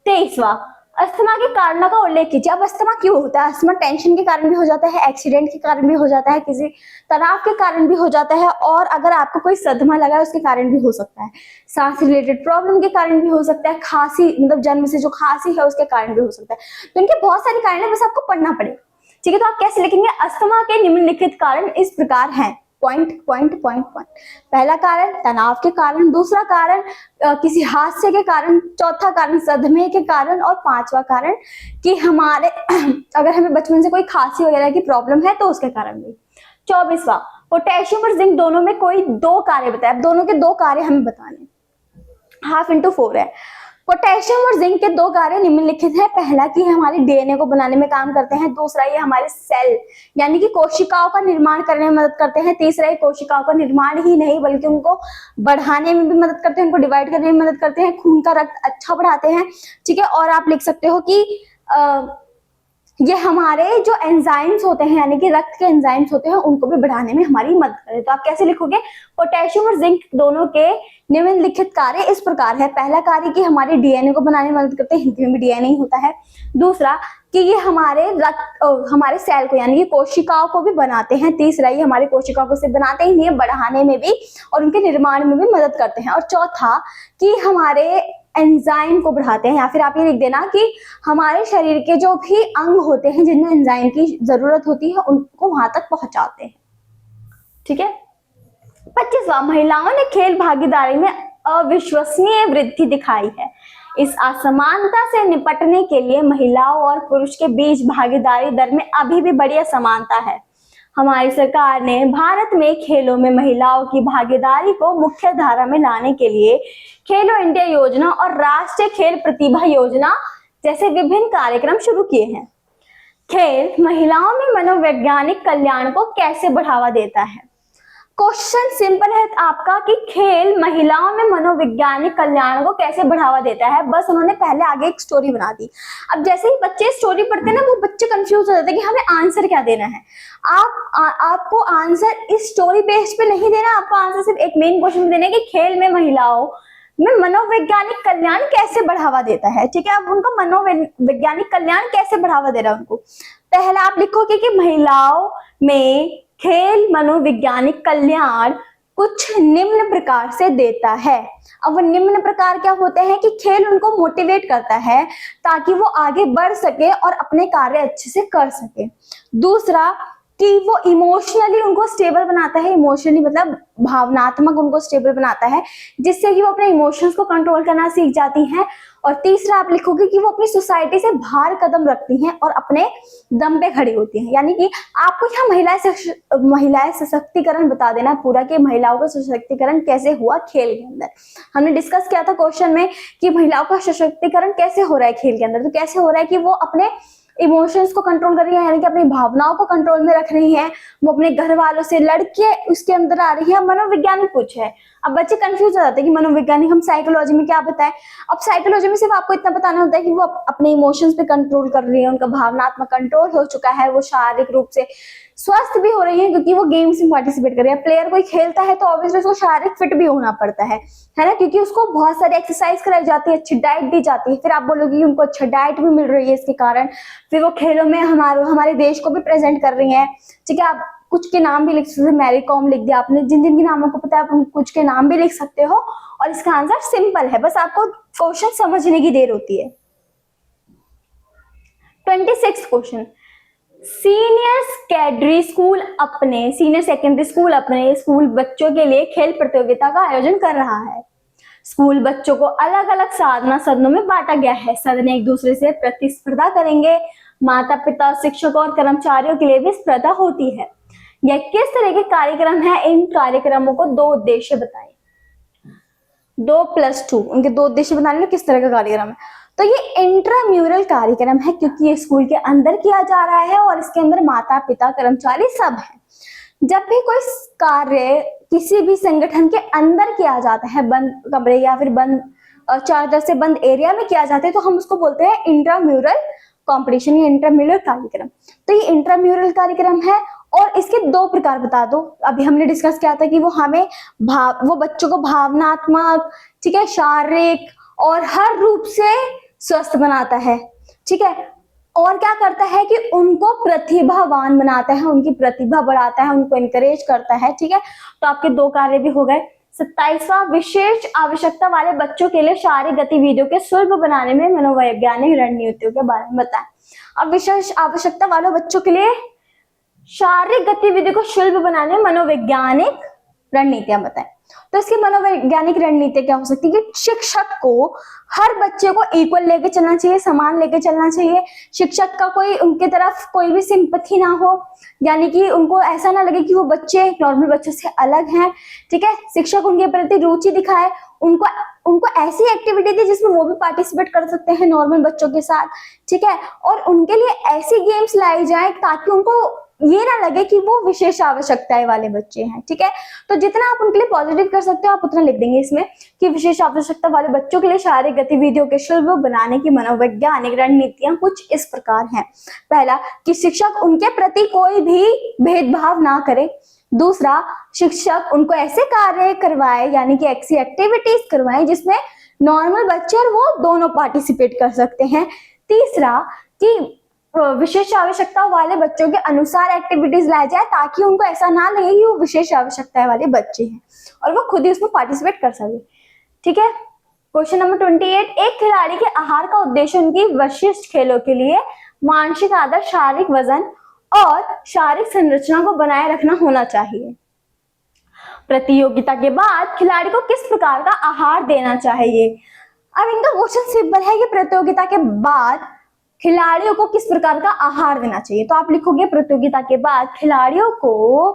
23वां, अस्थमा के कारणों का उल्लेख कीजिए। अब अस्थमा क्यों होता है? अस्थमा टेंशन के कारण भी हो जाता है, एक्सीडेंट के कारण भी हो जाता है, किसी तनाव के कारण भी हो जाता है, और अगर आपको कोई सदमा लगा है उसके कारण भी हो सकता है, सांस रिलेटेड प्रॉब्लम के कारण भी हो सकता है, खांसी मतलब जन्म से जो खांसी है उसके कारण भी हो सकता है। तो इनके बहुत सारे कारण है, बस आपको पढ़ना पड़ेगा। ठीक है, तो आप कैसे लिखेंगे? अस्थमा के निम्नलिखित कारण इस प्रकार हैं, पॉइंट पॉइंट पॉइंट पॉइंट। पहला कारण तनाव के कारण, दूसरा कारण किसी हादसे के कारण, चौथा कारण सदमे के कारण, और 5वां कारण कि हमारे अगर हमें बचपन से कोई खांसी वगैरह की प्रॉब्लम है तो उसके कारण भी। 24वां, पोटेशियम और जिंक दोनों में कोई 2 कार्य बताए। अब दोनों के 2 कार्य हमें बताने, 1/2 × 4 है। पोटेशियम और जिंक के 2 कार्य निम्नलिखित हैं। पहला कि हमारे डीएनए को बनाने में काम करते हैं, दूसरा ये हमारे सेल यानी कि कोशिकाओं का निर्माण करने में मदद करते हैं, तीसरा ये कोशिकाओं का निर्माण ही नहीं बल्कि उनको बढ़ाने में भी मदद करते हैं, उनको डिवाइड करने में मदद करते हैं, खून का रक्त अच्छा बढ़ाते हैं। ठीक है, और आप लिख सकते हो कि ये हमारे जो एंजाइम्स होते हैं यानी कि रक्त के एंजाइम्स होते हैं उनको भी बढ़ाने में हमारी मदद करे। तो आप कैसे लिखोगे? पोटेशियम और जिंक दोनों के निम्नलिखित कार्य इस प्रकार है। पहला कार्य कि हमारे डीएनए को बनाने में मदद करते हैं, हिंदी में भी डीएनए ही होता है। दूसरा कि ये हमारे सेल को यानी कि कोशिकाओं को भी बनाते हैं। तीसरा ये हमारी कोशिकाओं को सिर्फ बनाते ही नहीं, बढ़ाने में भी और उनके निर्माण में भी मदद करते हैं। और चौथा कि हमारे एंजाइम को बढ़ाते हैं, या फिर आप ये लिख देना कि हमारे शरीर के जो भी अंग होते हैं जिनमें एंजाइम की जरूरत होती है उनको वहां तक पहुंचाते हैं। ठीक है। 25वां, महिलाओं ने खेल भागीदारी में अविश्वसनीय वृद्धि दिखाई है। इस असमानता से निपटने के लिए महिलाओं और पुरुष के बीच भागीदारी दर में अभी भी बड़ी असमानता है। हमारी सरकार ने भारत में खेलों में महिलाओं की भागीदारी को मुख्य धारा में लाने के लिए खेलो इंडिया योजना और राष्ट्रीय खेल प्रतिभा योजना जैसे विभिन्न कार्यक्रम शुरू किए हैं। खेल महिलाओं में मनोवैज्ञानिक कल्याण को कैसे बढ़ावा देता है? क्वेश्चन सिंपल है आपका कि खेल महिलाओं में मनोवैज्ञानिक कल्याण को कैसे बढ़ावा देता है। बस उन्होंने पहले आगे एक स्टोरी बना दी। अब जैसे ही बच्चे स्टोरी पढ़ते हैं ना, वो बच्चे कंफ्यूज हो जाते हैं कि हमें आंसर क्या देना है। आपको आंसर इस स्टोरी बेस्ड पे नहीं देना, आपको आंसर सिर्फ एक मेन क्वेश्चन में देना है कि खेल में महिलाओं में मनोवैज्ञानिक कल्याण कैसे बढ़ावा देता है। ठीक है, अब उनको मनोवैज्ञानिक कल्याण कैसे बढ़ावा दे रहा है उनको। पहला आप लिखोगे कि महिलाओं में खेल मनोवैज्ञानिक कल्याण कुछ निम्न प्रकार से देता है। अब वो निम्न प्रकार क्या होते हैं कि खेल उनको मोटिवेट करता है ताकि वो आगे बढ़ सके और अपने कार्य अच्छे से कर सके। दूसरा कि वो इमोशनली उनको स्टेबल बनाता है, इमोशनली मतलब भावनात्मक उनको स्टेबल बनाता है, जिससे कि वो अपने इमोशंस को कंट्रोल करना सीख जाती हैं। और तीसरा आप लिखोगे कि वो अपनी सोसाइटी से बाहर कदम रखती हैं और अपने दम पे खड़ी होती हैं। यानी कि आपको यहाँ महिलाएं सशक्तिकरण बता देना पूरा कि महिलाओं का सशक्तिकरण कैसे हुआ खेल के अंदर। हमने डिस्कस किया था क्वेश्चन में कि महिलाओं का सशक्तिकरण कैसे हो रहा है खेल के अंदर। तो कैसे हो रहा है कि वो अपने इमोशंस को कंट्रोल कर रही है, यानी कि अपनी भावनाओं को कंट्रोल में रख रही है, वो अपने घर वालों से लड़के उसके अंदर आ रही है। मनोवैज्ञानिक कुछ है। अब बच्चे कंफ्यूज हो जाते हैं कि मनोवैज्ञानिक हम साइकोलॉजी में क्या बताएं। अब साइकोलॉजी में सिर्फ आपको इतना बताना होता है कि वो अपने इमोशंस पे कंट्रोल कर रही है, उनका भावनात्मक कंट्रोल हो चुका है, वो शारीरिक रूप से स्वस्थ भी हो रही है क्योंकि वो गेम्स में पार्टिसिपेट कर रही है। प्लेयर कोई खेलता है तो ऑब्वियसली उसको शारीरिक फिट भी होना पड़ता है ना, क्योंकि उसको बहुत सारी एक्सरसाइज कराई जाती है, अच्छी डाइट दी जाती है। फिर आप बोलोगे कि उनको अच्छा डाइट भी मिल रही है इसके कारण, फिर वो खेलों में हमारे देश को भी प्रेजेंट कर रही है। ठीक है, आप कुछ के नाम भी लिख सकते हो, मैरी कॉम लिख दिया आपने, जिन जिन के नामों को पता है आप कुछ के नाम भी लिख सकते हो। और इसका आंसर सिंपल है, बस आपको क्वेश्चन समझने की देर होती है। 26 क्वेश्चन, सीनियर सेकेंडरी स्कूल अपने स्कूल बच्चों के लिए खेल प्रतियोगिता का आयोजन कर रहा है। स्कूल बच्चों को अलग अलग साधना सदनों में बांटा गया है। सदन एक दूसरे से प्रतिस्पर्धा करेंगे। माता पिता, शिक्षक और कर्मचारियों के लिए भी स्पर्धा होती है। यह किस तरह के कार्यक्रम है? इन कार्यक्रमों को दो उद्देश्य बताएं। 2+2 उनके दो उद्देश्य बताने में किस तरह का कार्यक्रम है। तो ये इंट्राम्यूरल कार्यक्रम है क्योंकि ये स्कूल के अंदर किया जा रहा है और इसके अंदर माता पिता, कर्मचारी सब है। जब भी कोई कार्य किसी भी संगठन के अंदर किया जाता है, बंद कमरे या फिर बंद चादर से बंद एरिया में किया जाता है, तो हम उसको बोलते हैं इंट्राम्यूरल कंपटीशन या इंट्राम्यूरल कार्यक्रम। तो ये इंट्राम्यूरल कार्यक्रम है और इसके दो प्रकार बता दो। अभी हमने डिस्कस किया था कि वो बच्चों को भावनात्मक, ठीक है, शारीरिक और हर रूप से स्वस्थ बनाता है। ठीक है, और क्या करता है कि उनको प्रतिभावान बनाता है, उनकी प्रतिभा बढ़ाता है, उनको इनकरेज करता है। ठीक है, तो आपके दो कार्य भी हो गए। 27वां, विशेष आवश्यकता वाले बच्चों के लिए शारीरिक गतिविधियों के सुलभ बनाने में मनोवैज्ञानिक रणनीतियों के बारे में बताएं। अब विशेष आवश्यकता वाले बच्चों के लिए शारीरिक गतिविधि को सुलभ बनाने में मनोवैज्ञानिक रणनीतियां बताएं। तो इसकी मनोवैज्ञानिक रणनीति क्या हो सकती है कि शिक्षक को हर बच्चे को इक्वल लेके चलना चाहिए, समान लेके चलना चाहिए। शिक्षक का कोई उनके तरफ कोई भी सिंपैथी ना हो, यानी कि उनको ऐसा ना लगे कि वो बच्चे नॉर्मल बच्चों से अलग हैं। ठीक है, शिक्षक उनके प्रति रुचि दिखाए, उनको ऐसी एक्टिविटी दी जिसमें वो भी पार्टिसिपेट कर सकते हैं नॉर्मल बच्चों के साथ। ठीक है, और उनके लिए ऐसी गेम्स लाई जाए ताकि उनको ये ना लगे कि वो विशेष आवश्यकताएं वाले बच्चे हैं। ठीक है, तो जितना आप उनके लिए पॉजिटिव कर सकते हो आप उतना लिख देंगे इसमें कि विशेष आवश्यकता वाले बच्चों के लिए शारीरिक गतिविधियों के सुलभ बनाने की मनोवैज्ञानिक रणनीतियां कुछ इस प्रकार हैं। पहला कि शिक्षक उनके प्रति कोई भी भेदभाव ना करे। दूसरा, शिक्षक उनको ऐसे कार्य करवाए, यानी कि ऐसी एक्टिविटीज करवाए जिसमें नॉर्मल बच्चे और वो दोनों पार्टिसिपेट कर सकते हैं। तीसरा कि विशेष आवश्यकता वाले बच्चों के अनुसार एक्टिविटीज लाई जाए ताकि उनको ऐसा ना लगे कि वो विशेष आवश्यकताएं वाले बच्चे हैं और वो खुद ही उसमें पार्टिसिपेट कर सके। ठीक है, क्वेश्चन नंबर 28, एक खिलाड़ी के आहार का उद्देश्य उनकी विशिष्ट खेलों के लिए मानसिक आदर, शारीरिक वजन और शारीरिक संरचना को बनाए रखना होना चाहिए। प्रतियोगिता के बाद खिलाड़ी को किस प्रकार का आहार देना चाहिए। अब इनका क्वेश्चन सिंपल है कि प्रतियोगिता के बाद खिलाड़ियों को किस प्रकार का आहार देना चाहिए। तो आप लिखोगे प्रतियोगिता के बाद खिलाड़ियों को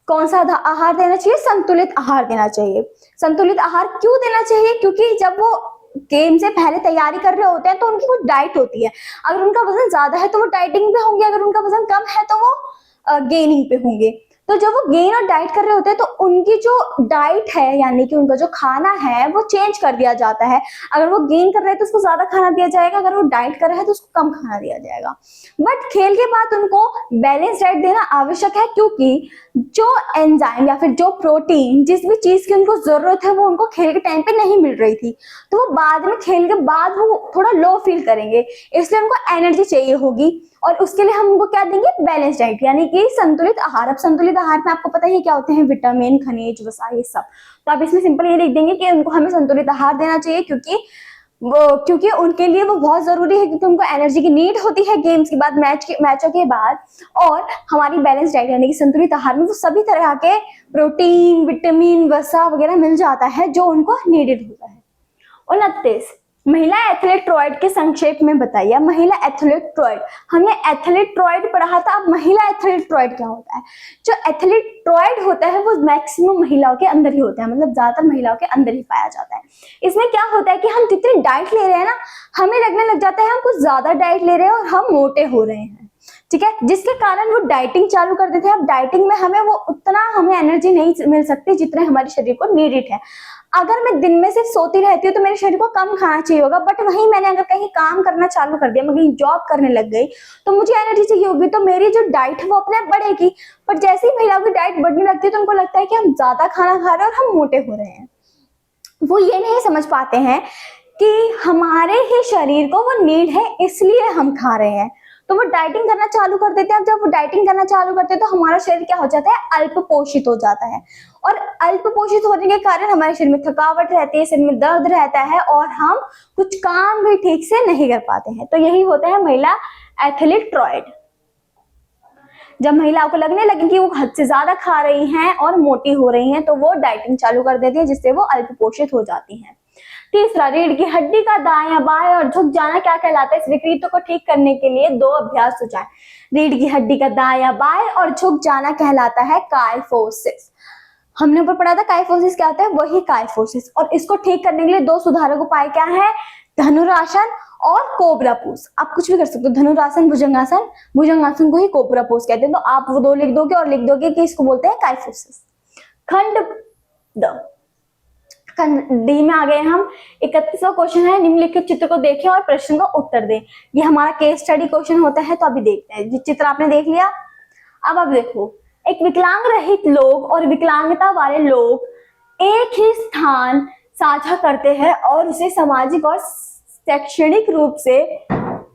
कौन सा आहार देना चाहिए, संतुलित आहार देना चाहिए। संतुलित आहार क्यों देना चाहिए, क्योंकि जब वो गेम से पहले तैयारी कर रहे होते हैं तो उनकी कुछ डाइट होती है। अगर उनका वजन ज्यादा है तो वो डाइटिंग पे होंगे, अगर उनका वजन कम है तो वो गेनिंग पे होंगे। तो जब वो गेन और डाइट कर रहे होते हैं तो उनकी जो डाइट है यानी कि उनका जो खाना है वो चेंज कर दिया जाता है। अगर वो गेन कर रहे हैं तो उसको ज्यादा खाना दिया जाएगा, अगर वो डाइट कर रहे हैं तो उसको कम खाना दिया जाएगा। बट खेल के बाद उनको बैलेंस डाइट देना आवश्यक है, क्योंकि जो एंजाइम या फिर जो प्रोटीन जिस भी चीज की उनको जरूरत है वो उनको खेल के टाइम पे नहीं मिल रही थी, तो वो बाद में खेल के बाद वो थोड़ा लो फील करेंगे, इसलिए उनको एनर्जी चाहिए होगी और उसके लिए हम उनको क्या देंगे, बैलेंस डाइट यानी कि संतुलित आहार। अब संतुलित आहार में आपको पता ही क्या होते हैं, विटामिन, खनिज, वसा, ये सब। तो आप इसमें सिंपल ये लिख देंगे कि उनको हमें संतुलित आहार देना चाहिए, क्योंकि उनके लिए वो बहुत जरूरी है, क्योंकि उनको एनर्जी की नीड होती है गेम्स के बाद, मैचों के बाद। और हमारी बैलेंस डाइट यानी कि संतुलित आहार में वो सभी तरह के प्रोटीन, विटामिन, वसा वगैरह मिल जाता है जो उनको नीडेड होता है। 29, महिला एथलेट्रॉइड के संक्षेप में बताइए। महिला एथलेट्रॉइड, हमने एथलेट्रॉइड पढ़ा था, अब महिला एथलेट्रॉइड क्या होता है। जो एथलेट्रॉइड होता है वो मैक्सिमम महिलाओं के अंदर ही होता है, मतलब ज्यादातर महिलाओं के अंदर ही पाया जाता है। इसमें क्या होता है कि हम जितनी डाइट ले रहे हैं ना, हमें लगने लग जाता है हम कुछ ज्यादा डाइट ले रहे हैं और हम मोटे हो रहे हैं, ठीक है, जिसके कारण वो डाइटिंग चालू कर देते हैं। अब डाइटिंग में हमें हमें एनर्जी नहीं मिल सकती जितने हमारे शरीर को नीडेड है। अगर मैं दिन में सिर्फ सोती रहती हूँ तो मेरे शरीर को कम खाना चाहिए होगा, बट वहीं मैंने अगर कहीं काम करना चालू कर दिया, मैं कहीं जॉब करने लग गई तो मुझे एनर्जी चाहिए होगी, तो मेरी जो डाइट है वो अपने आप बढ़ेगी। पर जैसे ही महिलाओं की डाइट बढ़ने लगती है तो उनको लगता है कि हम ज्यादा खाना खा रहे हैं और हम मोटे हो रहे हैं। वो ये नहीं समझ पाते हैं कि हमारे ही शरीर को वो नीड है, इसलिए हम खा रहे हैं। तो वो डाइटिंग करना चालू कर देते हैं। अब जब वो डाइटिंग करना चालू करते हैं तो हमारा शरीर क्या हो जाता है, अल्प पोषित हो जाता है, और अल्प पोषित होने के कारण हमारे शरीर में थकावट रहती है, शरीर में दर्द रहता है और हम कुछ काम भी ठीक से नहीं कर पाते हैं। तो यही होता है महिला एथलेट्रॉइड। जब महिलाओं को लगने लगे कि वो हद से ज्यादा खा रही हैं और मोटी हो रही हैं तो वो डाइटिंग चालू कर देती है, जिससे वो अल्प पोषित हो जाती हैं। 3, रीढ़ की हड्डी का दायां बाएं और झुक जाना क्या कहलाता है। इस विकृति को ठीक करने के लिए 2 अभ्यास सुझाएं। रीढ़ की हड्डी का दायां बाएं और झुक जाना कहलाता है काइफोसिस। हमने ऊपर पढ़ा था काइफोसिस क्या होता है, वही काइफोसिस। और इसको ठीक करने के लिए 2 सुधारक उपाय क्या है, धनुरासन और कोबरा पोज। आप कुछ भी कर सकते हो, धनुरासन, भुजंगासन। भुजंगासन को ही कोबरा पोज कहते हैं। तो आप वो 2 लिख दोगे और लिख दोगे कि इसको बोलते हैं काइफोसिस। खंड डी में आ गए हम। 31वां क्वेश्चन है, निम्नलिखित चित्र को देखें और प्रश्न का उत्तर दें। ये हमारा केस स्टडी क्वेश्चन होता है, तो अभी देखते हैं। चित्र आपने देख लिया, अब आप देखो, एक विकलांग रहित लोग और विकलांगता वाले लोग एक ही स्थान साझा करते हैं और उसे सामाजिक और शैक्षणिक रूप से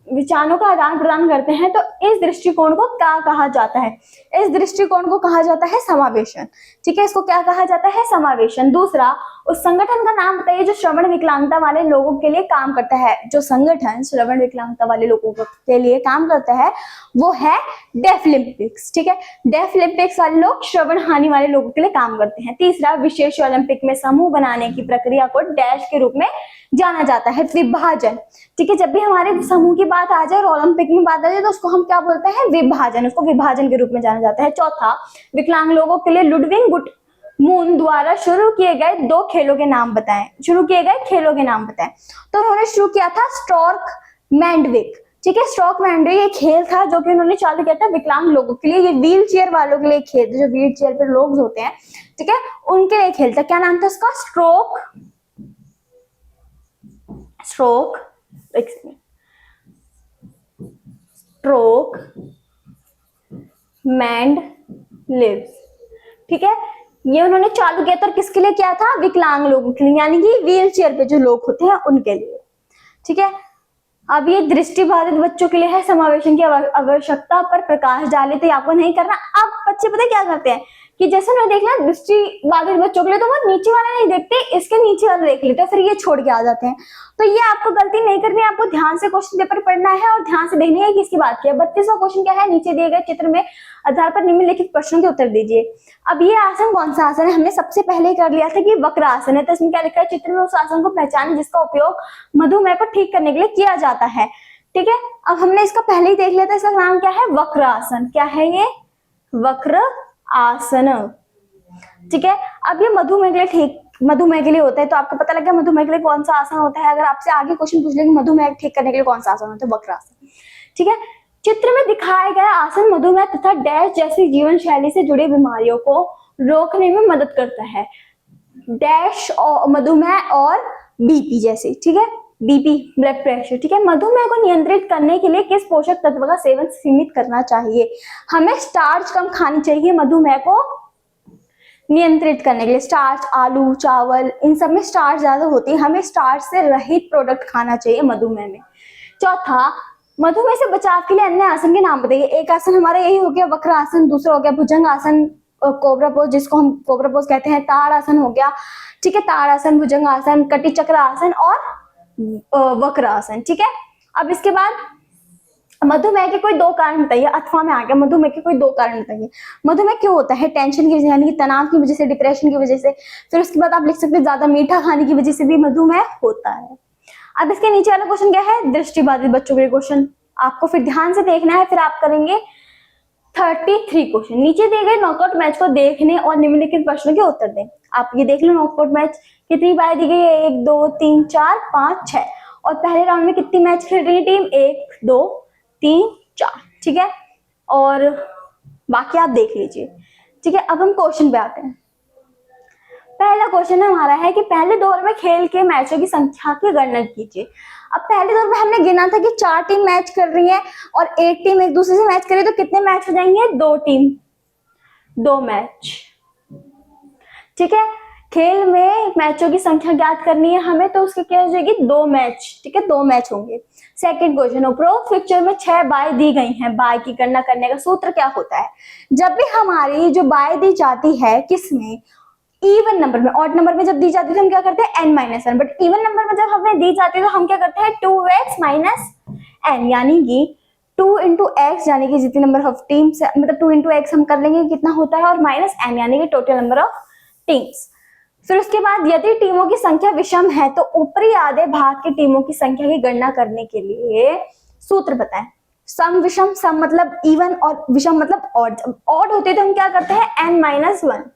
विचारों का आदान प्रदान करते हैं। तो इस दृष्टिकोण को क्या कहा जाता है, इस दृष्टिकोण को कहा जाता है समावेशन। ठीक है, इसको क्या कहा जाता है, समावेशन। दूसरा, उस संगठन का नाम बताइए जो श्रवण विकलांगता वाले लोगों के लिए काम करता है। जो संगठन श्रवण विकलांगता वाले लोगों के लिए काम करता है वो है डेफलिम्पिक्स। ठीक है, डेफलिम्पिक्स वाले लोग श्रवण हानि वाले लोगों के लिए काम करते हैं। तीसरा, विशेष ओलंपिक में समूह बनाने की प्रक्रिया को डैश के रूप में जाना जाता है, विभाजन। ठीक है, जब भी हमारे समूह की बात आ जाए और ओलंपिक में बात आ जाए तो उसको हम क्या बोलते हैं, विभाजन। उसको विभाजन के रूप में जाना जाता है। चौथा, विकलांग लोगों के लिए लुडविग गुटमून द्वारा शुरू किए गए 2 खेलों के नाम बताएं। शुरू किए गए खेलों के नाम बताएं। तो उन्होंने शुरू किया था स्टॉर्क मैंडविक। ठीक है, स्टॉर्क मैंडविक एक खेल था जो कि उन्होंने चालू किया था विकलांग लोगों के लिए। ये व्हील चेयर वालों के लिए खेल, जो व्हील चेयर पर लोग होते हैं, ठीक है, उनके लिए खेल था। क्या नाम था उसका, स्ट्रोक मैंड लिव्स। ठीक है, ये उन्होंने चालू किया था और किसके लिए किया था, विकलांग लोगों के लिए, यानी कि व्हील चेयर पे जो लोग होते हैं उनके लिए। ठीक है, अब ये दृष्टिबाधित बच्चों के लिए है समावेशन की आवश्यकता पर प्रकाश डाले, तो आपको नहीं करना। अब बच्चे पता क्या करते हैं कि जैसे उन्होंने देख लिया दृष्टि बाधित बच्चों के लिए, तो वो नीचे वाला नहीं देखते, इसके नीचे वाला देख लेते हैं, फिर ये छोड़ के आ जाते हैं। तो ये आपको गलती नहीं करनी है, आपको ध्यान से क्वेश्चन पेपर पढ़ना है और ध्यान से देखना है कि किसकी बात की है। 32वां क्वेश्चन क्या है, नीचे दिए गए चित्र में आधार पर निम्नलिखित प्रश्नों के उत्तर दीजिए। अब ये आसन कौन सा आसन है, हमने सबसे पहले कर लिया था कि वक्र आसन है। तो इसमें क्या लिखा है, चित्र में उस आसन को पहचाने जिसका उपयोग मधुमेह को ठीक करने के लिए किया जाता है। ठीक है, अब हमने इसका पहले ही देख लिया था, इसका नाम क्या है, वक्र आसन। क्या है ये, वक्र आसन। ठीक है, अब ये मधुमेह के लिए मधुमेह के लिए होता है, तो आपको पता लग गया मधुमेह के लिए कौन सा आसन होता है। अगर आपसे आगे क्वेश्चन पूछ ले कि मधुमेह ठीक करने के लिए कौन सा आसन होता है, वक्र आसन। ठीक है, चित्र में दिखाया गया आसन मधुमेह तथा डैश जैसी जीवन शैली से जुड़ी बीमारियों को रोकने में मदद करता है। डैश और मधुमेह और बीपी जैसे, ठीक है, बीपी ब्लड प्रेशर। ठीक है, मधुमेह को नियंत्रित करने के लिए किस पोषक तत्व का सेवन सीमित करना चाहिए, हमें स्टार्च कम खानी चाहिए। मधुमेह को नियंत्रित करने के लिए स्टार्च, आलू, चावल, इन सब में स्टार्च ज्यादा होती है, हमें स्टार्च से रहित प्रोडक्ट खाना चाहिए मधुमेह में। चौथा, मधुमेह से बचाव के लिए अन्य आसन के नाम बताइए। एक आसन हमारा यही हो गया वक्र आसन, दूसरा हो गया भुजंग आसन, कोबरा पोज जिसको हम कोबरा पोज कहते हैं, ताड़ आसन हो गया। ठीक है, ताड़ आसन, भुजंग आसन, कटी चक्र आसन और वक्र आसन। ठीक है, अब इसके बाद मधुमेह के कोई दो कारण बताइए। अथवा में आ गया, मधुमेह के कोई दो कारण बताइए। मधुमेह क्यों होता है, टेंशन की वजह यानी कि तनाव की वजह से, डिप्रेशन की वजह से। फिर उसके बाद आप लिख सकते हैं ज्यादा मीठा खाने की वजह से भी मधुमेह होता है। अब इसके नीचे वाला क्वेश्चन क्या है, दृष्टिबाधित बच्चों के लिए क्वेश्चन, आपको फिर ध्यान से देखना है, फिर आप करेंगे 33 क्वेश्चन। नीचे दिए गए नॉकआउट मैच को देखने और निम्नलिखित प्रश्नों के उत्तर दें। आप ये देख लो नॉकआउट मैच कितनी बार दी गई है, 1 2 3 4 5 6, और पहले राउंड में कितनी मैच खेल रही है टीम, 1 2 3 4। ठीक है, और बाकी आप देख लीजिए। ठीक है, अब हम क्वेश्चन पे आते हैं। पहला क्वेश्चन हमारा है कि पहले दौर में खेल के मैचों की संख्या की गणना कीजिए। अब पहले दौर में हमने गिना था कि 4 टीम मैच कर रही है और एक टीम एक दूसरे से मैच कर रही है, तो कितने मैच हो जाएंगे, 2 टीम 2 मैच। ठीक है, खेल में मैचों की संख्या ज्ञात करनी है हमें, तो उसकी क्या हो जाएगी, 2 मैच। ठीक है, 2 मैच होंगे। सेकंड क्वेश्चन, उपरोक्त पिक्चर में 6 बाय दी गई हैं, बाय की गणना करने का सूत्र क्या होता है। जब भी हमारी जो बाय दी जाती है किसमें, इवन नंबर में, ऑड नंबर में जब दी जाती है तो हम क्या करते हैं n-1, बट इवन नंबर में जब हमें दी जाती है तो हम क्या करते हैं 2x - n, यानी कि 2 × x, यानी कि जितनी नंबर ऑफ टीम्स, मतलब 2 × x हम कर लेंगे कितना होता है, और -n यानी कि टोटल नंबर ऑफ टीम्स। फिर उसके बाद यदि टीमों की संख्या विषम है तो ऊपरी आधे भाग की टीमों की संख्या की गणना करने के लिए सूत्र बताएं। सम विषम, सम मतलब इवन और विषम मतलब ऑड। ऑड होते तो हम क्या करते हैं n-1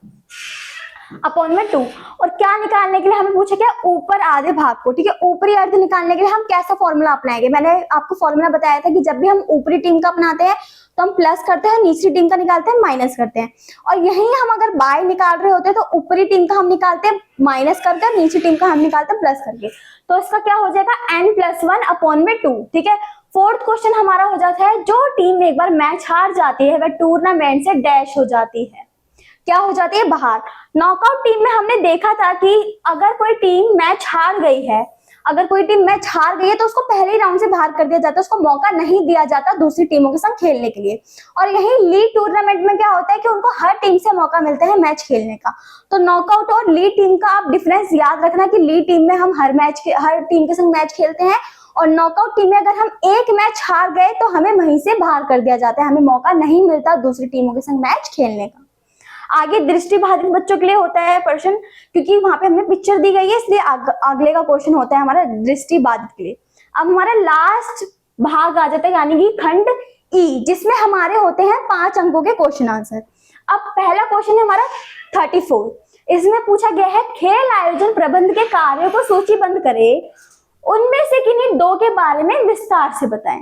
अपॉन में 2, और क्या निकालने के लिए हमें पूछा क्या, ऊपर आधे भाग को। ठीक है, ऊपरी अर्ध निकालने के लिए हम कैसा फॉर्मूला अपनाएंगे, मैंने आपको फॉर्मूला बताया था कि जब भी हम ऊपरी टीम का अपनाते हैं तो हम प्लस करते हैं, निचली टीम का निकालते हैं माइनस करते हैं। और यही हम अगर बाय निकाल रहे होते हैं तो ऊपरी टीम का हम निकालते हैं माइनस करके, नीचली टीम का हम निकालते हैं प्लस करके। तो इसका क्या हो जाएगा, n+1 अपॉन में 2। ठीक है, फोर्थ क्वेश्चन हमारा हो जाता है, जो टीम एक बार मैच हार जाती है वह टूर्नामेंट से डैश हो जाती है, क्या हो जाती है, बाहर। नॉकआउट टीम में हमने देखा था कि अगर कोई टीम मैच हार गई है, अगर कोई टीम मैच हार गई है तो उसको पहले ही राउंड से बाहर कर दिया जाता है, उसको मौका नहीं दिया जाता दूसरी टीमों के साथ खेलने के लिए। और यही लीग टूर्नामेंट में क्या होता है कि उनको हर टीम से मौका मिलता है मैच खेलने का। तो नॉकआउट और लीग टीम का आप डिफरेंस याद रखना कि लीग टीम में हम हर टीम के संग मैच खेलते हैं, और नॉकआउट टीम में अगर हम एक मैच हार गए तो हमें वहीं से बाहर कर दिया जाता है, हमें मौका नहीं मिलता दूसरी टीमों के संग मैच खेलने का। आगे दृष्टिबाधित बच्चों के लिए होता है प्रश्न, क्योंकि वहां पे हमें पिक्चर दी गई है, इसलिए अगले का क्वेश्चन होता है हमारा दृष्टिबाधित के लिए। अब हमारा लास्ट भाग आ जाता है, यानी कि खंड ई, जिसमें हमारे होते हैं 5 अंकों के क्वेश्चन आंसर। अब पहला क्वेश्चन है हमारा 34, इसमें पूछा गया है खेल आयोजन प्रबंध के कार्यों को सूचीबद्ध करें, उनमें से किन्हीं 2 के बारे में विस्तार से बताएं।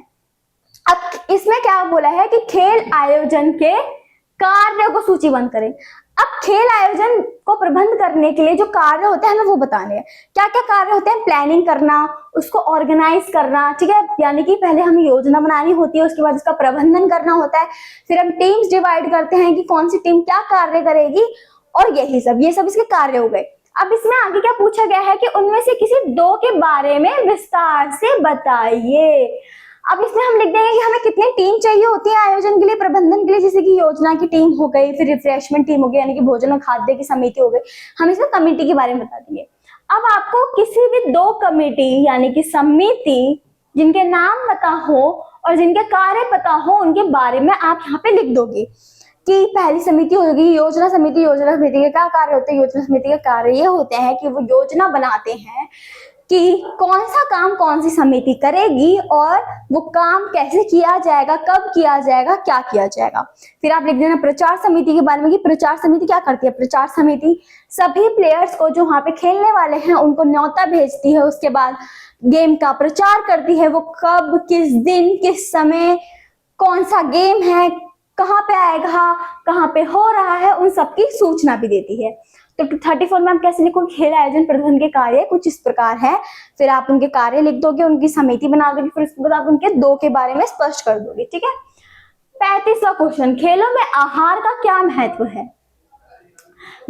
अब इसमें क्या बोला है कि खेल आयोजन के कार्य को सूचीबद्ध करें। अब खेल आयोजन को प्रबंध करने के लिए जो कार्य होते हैं हमें वो बताने हैं। क्या क्या कार्य होते हैं, प्लानिंग करना, उसको ऑर्गेनाइज करना, ठीक है, यानी कि पहले हमें योजना बनानी होती है, उसके बाद इसका प्रबंधन करना होता है, फिर हम टीम्स डिवाइड करते हैं कि कौन सी टीम क्या कार्य करेगी, और यही सब, ये सब इसके कार्य हो गए। अब इसमें आगे क्या पूछा गया है कि उनमें से किसी 2 के बारे में विस्तार से बताइए। अब इसमें हम लिख देंगे कि हमें कितनी टीम चाहिए होती है आयोजन के लिए, प्रबंधन के लिए, जैसे कि योजना की टीम हो गई, फिर रिफ्रेशमेंट टीम हो गई, यानी कि भोजन और खाद्य की समिति हो गई। हम इसमें कमेटी के बारे में बता देंगे। अब आपको किसी भी दो कमेटी यानी कि समिति जिनके नाम पता हो और जिनके कार्य पता हो, उनके बारे में आप यहाँ पे लिख दोगे कि पहली समिति होगी योजना समिति। योजना समिति के क्या कार्य होते हैं? योजना समिति के कार्य ये होते हैं कि वो योजना बनाते हैं कि कौन सा काम कौन सी समिति करेगी और वो काम कैसे किया जाएगा, कब किया जाएगा, क्या किया जाएगा। फिर आप लिख देना प्रचार समिति के बारे में कि प्रचार समिति क्या करती है। प्रचार समिति सभी प्लेयर्स को जो वहां पे खेलने वाले हैं उनको न्योता भेजती है, उसके बाद गेम का प्रचार करती है। वो कब, किस दिन, किस समय, कौन सा गेम है, कहाँ पे आएगा, कहाँ पे हो रहा है, उन सबकी सूचना भी देती है। तो 34 में हम कैसे लिखोगे? खेल आयोजन प्रबंधन के कार्य कुछ इस प्रकार है। फिर आप उनके कार्य लिख दोगे, उनकी समिति बना दोगे, फिर उसके बाद आप उनके दो के बारे में स्पष्ट कर दोगे। ठीक है। 35वां क्वेश्चन, खेलों में आहार का क्या महत्व है?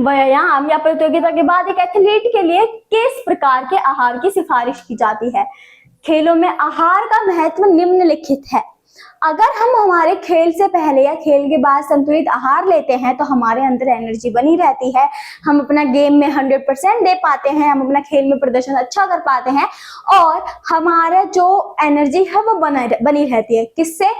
व्यायाम या प्रतियोगिता के बाद एक एथलीट के लिए किस प्रकार के आहार की सिफारिश की जाती है? खेलों में आहार का महत्व निम्नलिखित है। अगर हम हमारे खेल से पहले या खेल के बाद संतुलित आहार लेते हैं तो हमारे अंदर एनर्जी बनी रहती है, हम अपना गेम में 100% दे पाते हैं, हम अपना खेल में प्रदर्शन अच्छा कर पाते हैं और हमारा जो एनर्जी है वो बनी रहती है। किससे?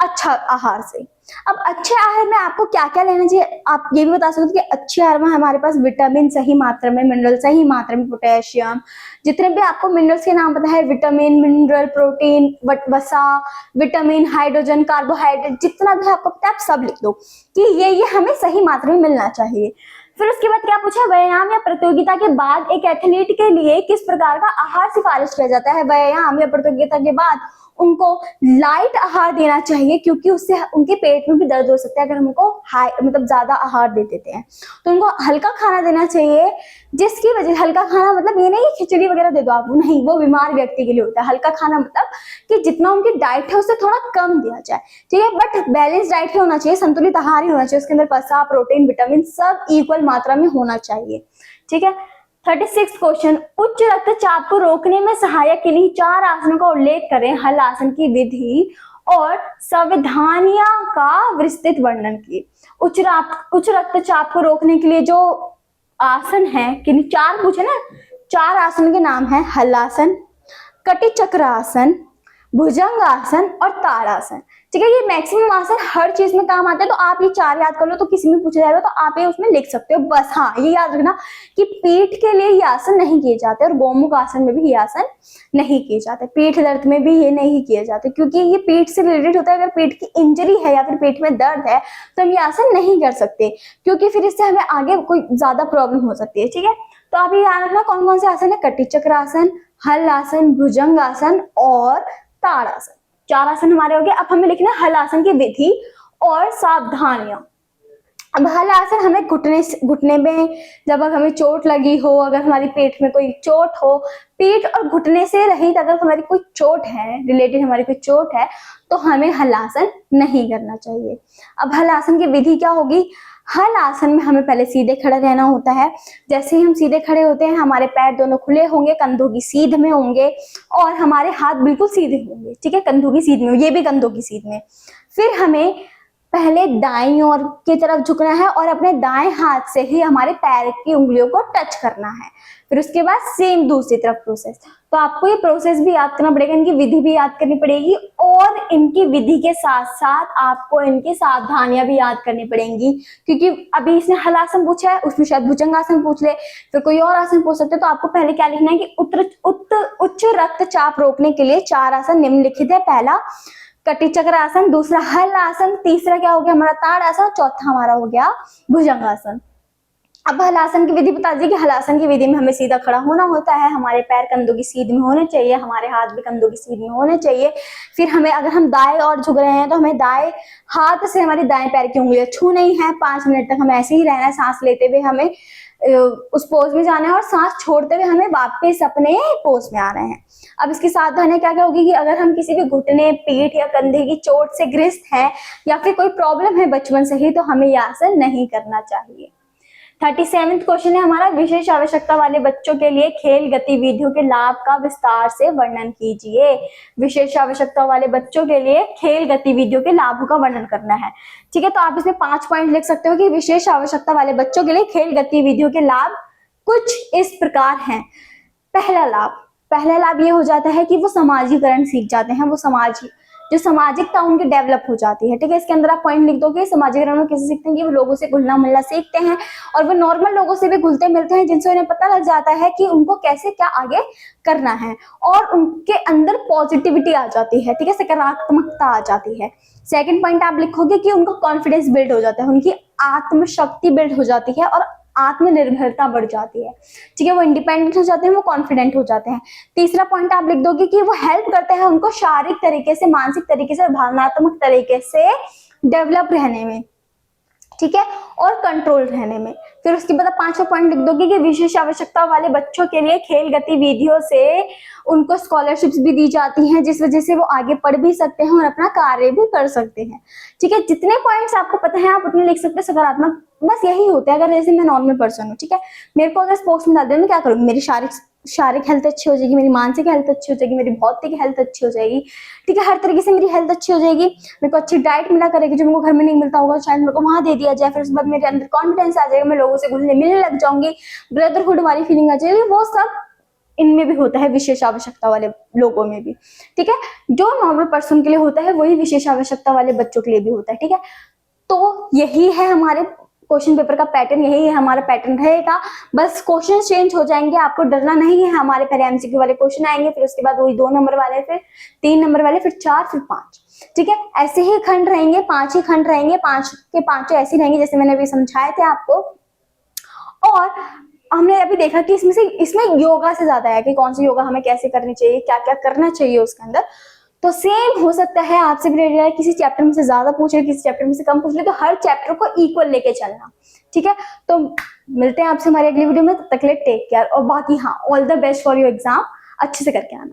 अच्छा आहार से। अब अच्छे आहार में आपको क्या क्या लेना चाहिए? आप ये भी बता सकते हो कि अच्छे आहार में हमारे पास विटामिन सही मात्रा में, मिनरल सही मात्रा में, पोटेशियम, जितने भी आपको मिनरल्स के नाम पता है, विटामिन, मिनरल, प्रोटीन, वसा, विटामिन, हाइड्रोजन, कार्बोहाइड्रेट, जितना भी आपको पता है आप सब लिख दो कि ये हमें सही मात्रा में मिलना चाहिए। फिर उसके बाद क्या पूछा? व्यायाम या प्रतियोगिता के बाद एक एथलीट के लिए किस प्रकार का आहार सिफारिश किया जाता है? व्यायाम या प्रतियोगिता के बाद उनको लाइट आहार देना चाहिए, क्योंकि उससे उनके पेट में भी दर्द हो सकता है अगर हम उनको हाई मतलब ज्यादा आहार दे देते हैं। तो उनको हल्का खाना देना चाहिए, जिसकी वजह, हल्का खाना मतलब ये नहीं खिचड़ी वगैरह दे दो आप, नहीं, वो बीमार व्यक्ति के लिए होता है। हल्का खाना मतलब कि जितना उनकी डाइट है उससे थोड़ा कम दिया जाए। ठीक है, बट बैलेंस डाइट ही होना चाहिए, संतुलित आहार ही होना चाहिए, उसके अंदर वसा, प्रोटीन, विटामिन सब इक्वल मात्रा में होना चाहिए। ठीक है। 36 क्वेश्चन, उच्च रक्तचाप को रोकने में सहायक किन्हीं 4 आसनों का उल्लेख करें। हल आसन की विधि और सावधानियां का विस्तृत वर्णन किए। उच्च रक्तचाप को रोकने के लिए जो आसन है, किन्हीं 4 पूछे ना, 4 आसन के नाम है हलासन, कटी चक्र आसन, भुजंग आसन और ताड़ासन। ठीक है, ये मैक्सिमम आसन हर चीज में काम आते हैं, तो आप ये 4 याद कर लो, तो किसी में पूछा जाएगा तो आप ये उसमें लिख सकते हो। बस हाँ, ये याद रखना कि पीठ के लिए ये आसन नहीं किए जाते और गोमुख आसन में भी ये आसन नहीं किए जाते, पीठ दर्द में भी ये नहीं किए जाते, क्योंकि ये पीठ से रिलेटेड होता है। अगर पीठ की इंजरी है या फिर पीठ में दर्द है तो हम ये आसन नहीं कर सकते, क्योंकि फिर इससे हमें आगे कोई ज्यादा प्रॉब्लम हो सकती है। ठीक है, तो आप ये याद रखना कौन कौन से आसन है? कटी चक्र आसन, हल आसन, भुजंग आसन और ताड़ासन। 4 आसन हमारे हो गए। अब हमें लिखना है हल आसन की विधि और सावधानियां। अब हल आसन हमें घुटने में जब हमें चोट लगी हो, अगर हमारी पेट में कोई चोट हो, पीठ और घुटने से रहित अगर हमारी कोई चोट है, रिलेटेड हमारी कोई चोट है, तो हमें हल आसन नहीं करना चाहिए। अब हल आसन की विधि क्या होगी? हल आसन में हमें पहले सीधे खड़े रहना होता है। जैसे ही हम सीधे खड़े होते हैं, हमारे पैर दोनों खुले होंगे, कंधों की सीध में होंगे और हमारे हाथ बिल्कुल सीधे होंगे। ठीक है, कंधों की सीध में, ये भी कंधों की सीध में। फिर हमें पहले दाईं ओर की तरफ झुकना है और अपने दाएं हाथ से ही हमारे पैर की उंगलियों को टच करना है। फिर उसके बाद सेम दूसरी तरफ प्रोसेस। तो आपको ये प्रोसेस भी याद करना पड़ेगा, इनकी विधि भी याद करनी पड़ेगी और इनकी विधि के साथ साथ आपको इनकी सावधानियां भी याद करनी पड़ेंगी, क्योंकि अभी इसने हल आसन पूछा है, उसमें शायद भुजंग आसन पूछ ले, फिर कोई और आसन पूछ सकते हैं। तो आपको पहले क्या लिखना है कि उच्च रक्तचाप रोकने के लिए 4 आसन निम्नलिखित है। पहला कटी चक्र आसन, दूसरा हल आसन, तीसरा क्या हो गया हमारा ताड़ आसन, चौथा हमारा हो गया भुजंग आसन। अब हल आसन की विधि बता दीजिए कि हल आसन की विधि में हमें सीधा खड़ा होना होता है, हमारे पैर कंधों की सीध में होने चाहिए, हमारे हाथ भी कंधों की सीध में होने चाहिए। फिर हमें, अगर हम दाएं और झुक रहे हैं तो हमें दाएं हाथ से हमारी दाएं पैर की उंगलियां छूनी ही है। 5 मिनट तक हमें ऐसे ही रहना है, सांस लेते हुए हमें उस पोज में जाना है और सांस छोड़ते हुए हमें वापस अपने पोज में आना है। अब इसकी सावधानी क्या क्या होगी कि अगर हम किसी भी घुटने, पीठ या कंधे की चोट से ग्रस्त हैं या फिर कोई प्रॉब्लम है बचपन से ही, तो हमें यह आसन नहीं करना चाहिए। 37वां क्वेश्चन है हमारा, विशेष आवश्यकता वाले बच्चों के लिए खेल गतिविधियों के लाभ का विस्तार से वर्णन कीजिए। विशेष आवश्यकता वाले बच्चों के लिए खेल गतिविधियों के लाभों का वर्णन करना है। ठीक है, तो आप इसमें 5 पॉइंट लिख सकते हो कि विशेष आवश्यकता वाले बच्चों के लिए खेल गतिविधियों के लाभ कुछ इस प्रकार हैं। पहला लाभ ये हो जाता है कि वो समाजीकरण सीख जाते हैं, वो जो सामाजिकता उनकी डेवलप हो जाती है। ठीक है, इसके अंदर आप पॉइंट लिख दो कि समाजीकरण में कैसे सीखते हैं कि वो लोगों से घुलना मिलना सीखते हैं और वो नॉर्मल लोगों से भी घुलते मिलते हैं, जिनसे उन्हें पता लग जाता है कि उनको कैसे क्या आगे करना है और उनके अंदर पॉजिटिविटी आ जाती है। ठीक है, सकारात्मकता आ जाती है। सेकंड पॉइंट आप लिखोगे कि उनका कॉन्फिडेंस बिल्ड हो जाता है, उनकी आत्मशक्ति बिल्ड हो जाती है और आत्मनिर्भरता बढ़ जाती है। ठीक है, वो इंडिपेंडेंट हो जाते हैं, वो कॉन्फिडेंट हो जाते हैं। तीसरा पॉइंट आप लिख दोगे कि वो हेल्प करते हैं उनको शारीरिक तरीके से, मानसिक तरीके से, भावनात्मक तरीके से डेवलप रहने में। ठीक है, और कंट्रोल रहने में। फिर उसके बाद 5वां पॉइंट लिख दोगे कि विशेष आवश्यकता वाले बच्चों के लिए खेल गतिविधियों से उनको स्कॉलरशिप्स भी दी जाती हैं, जिस वजह से वो आगे पढ़ भी सकते हैं और अपना कार्य भी कर सकते हैं। ठीक है, जितने पॉइंट्स आपको पता है आप उतने लिख सकते हैं। सकारात्मक बस यही होता है। अगर जैसे मैं नॉर्मल पर्सन हूँ, ठीक है, मेरे को अगर स्पोर्ट्स में डाल दें, मैं क्या करूँगी, मेरी शारीरिक हेल्थ अच्छी हो जाएगी, मेरी मानसिक हेल्थ अच्छी हो जाएगी, मेरी भौतिक हेल्थ अच्छी हो जाएगी। ठीक है, हर तरीके से मेरी हेल्थ अच्छी हो जाएगी। मेरे को अच्छी डाइट मिला करेगी, जो मेरे को घर में नहीं मिलता होगा शायद मेरे को वहां दे दिया जाए। फिर उसके बाद मेरे अंदर कॉन्फिडेंस आ जाएगा, मैं लोगों से घुलने मिलने लग जाऊंगी, ब्रदरहुड वाली फीलिंग आ जाएगी। वो सब इनमें भी होता है, विशेष आवश्यकता वाले लोगों में भी। ठीक है, जो नॉर्मल पर्सन के लिए होता है वही विशेष आवश्यकता वाले बच्चों के लिए भी होता है। ठीक है, तो यही है हमारे क्वेश्चन पेपर का पैटर्न, यही है हमारा पैटर्न रहेगा। बस क्वेश्चन चेंज हो जाएंगे, आपको डरना नहीं है। हमारे पहले एमसीक्यू वाले क्वेश्चन आएंगे, फिर उसके बाद वही 2 नंबर वाले, फिर 3 नंबर वाले, फिर 4, फिर 5। ठीक है, ऐसे ही खंड रहेंगे, 5 ही खंड रहेंगे, 5 के 5 ऐसे रहेंगे जैसे मैंने अभी समझाए थे आपको। और हमने अभी देखा कि इसमें योगा से ज्यादा है कि कौन सी योगा हमें कैसे करनी चाहिए, क्या क्या करना चाहिए उसके अंदर। तो सेम हो सकता है आपसे भी रिलेटेड है, किसी चैप्टर में से ज्यादा पूछ ले, किसी चैप्टर में से कम पूछ ले, तो हर चैप्टर को इक्वल लेके चलना। ठीक है, तो मिलते हैं आपसे हमारे अगली वीडियो में, तब तक के लिए टेक केयर। और बाकी हाँ, all the best for your exam, अच्छे से करके आना।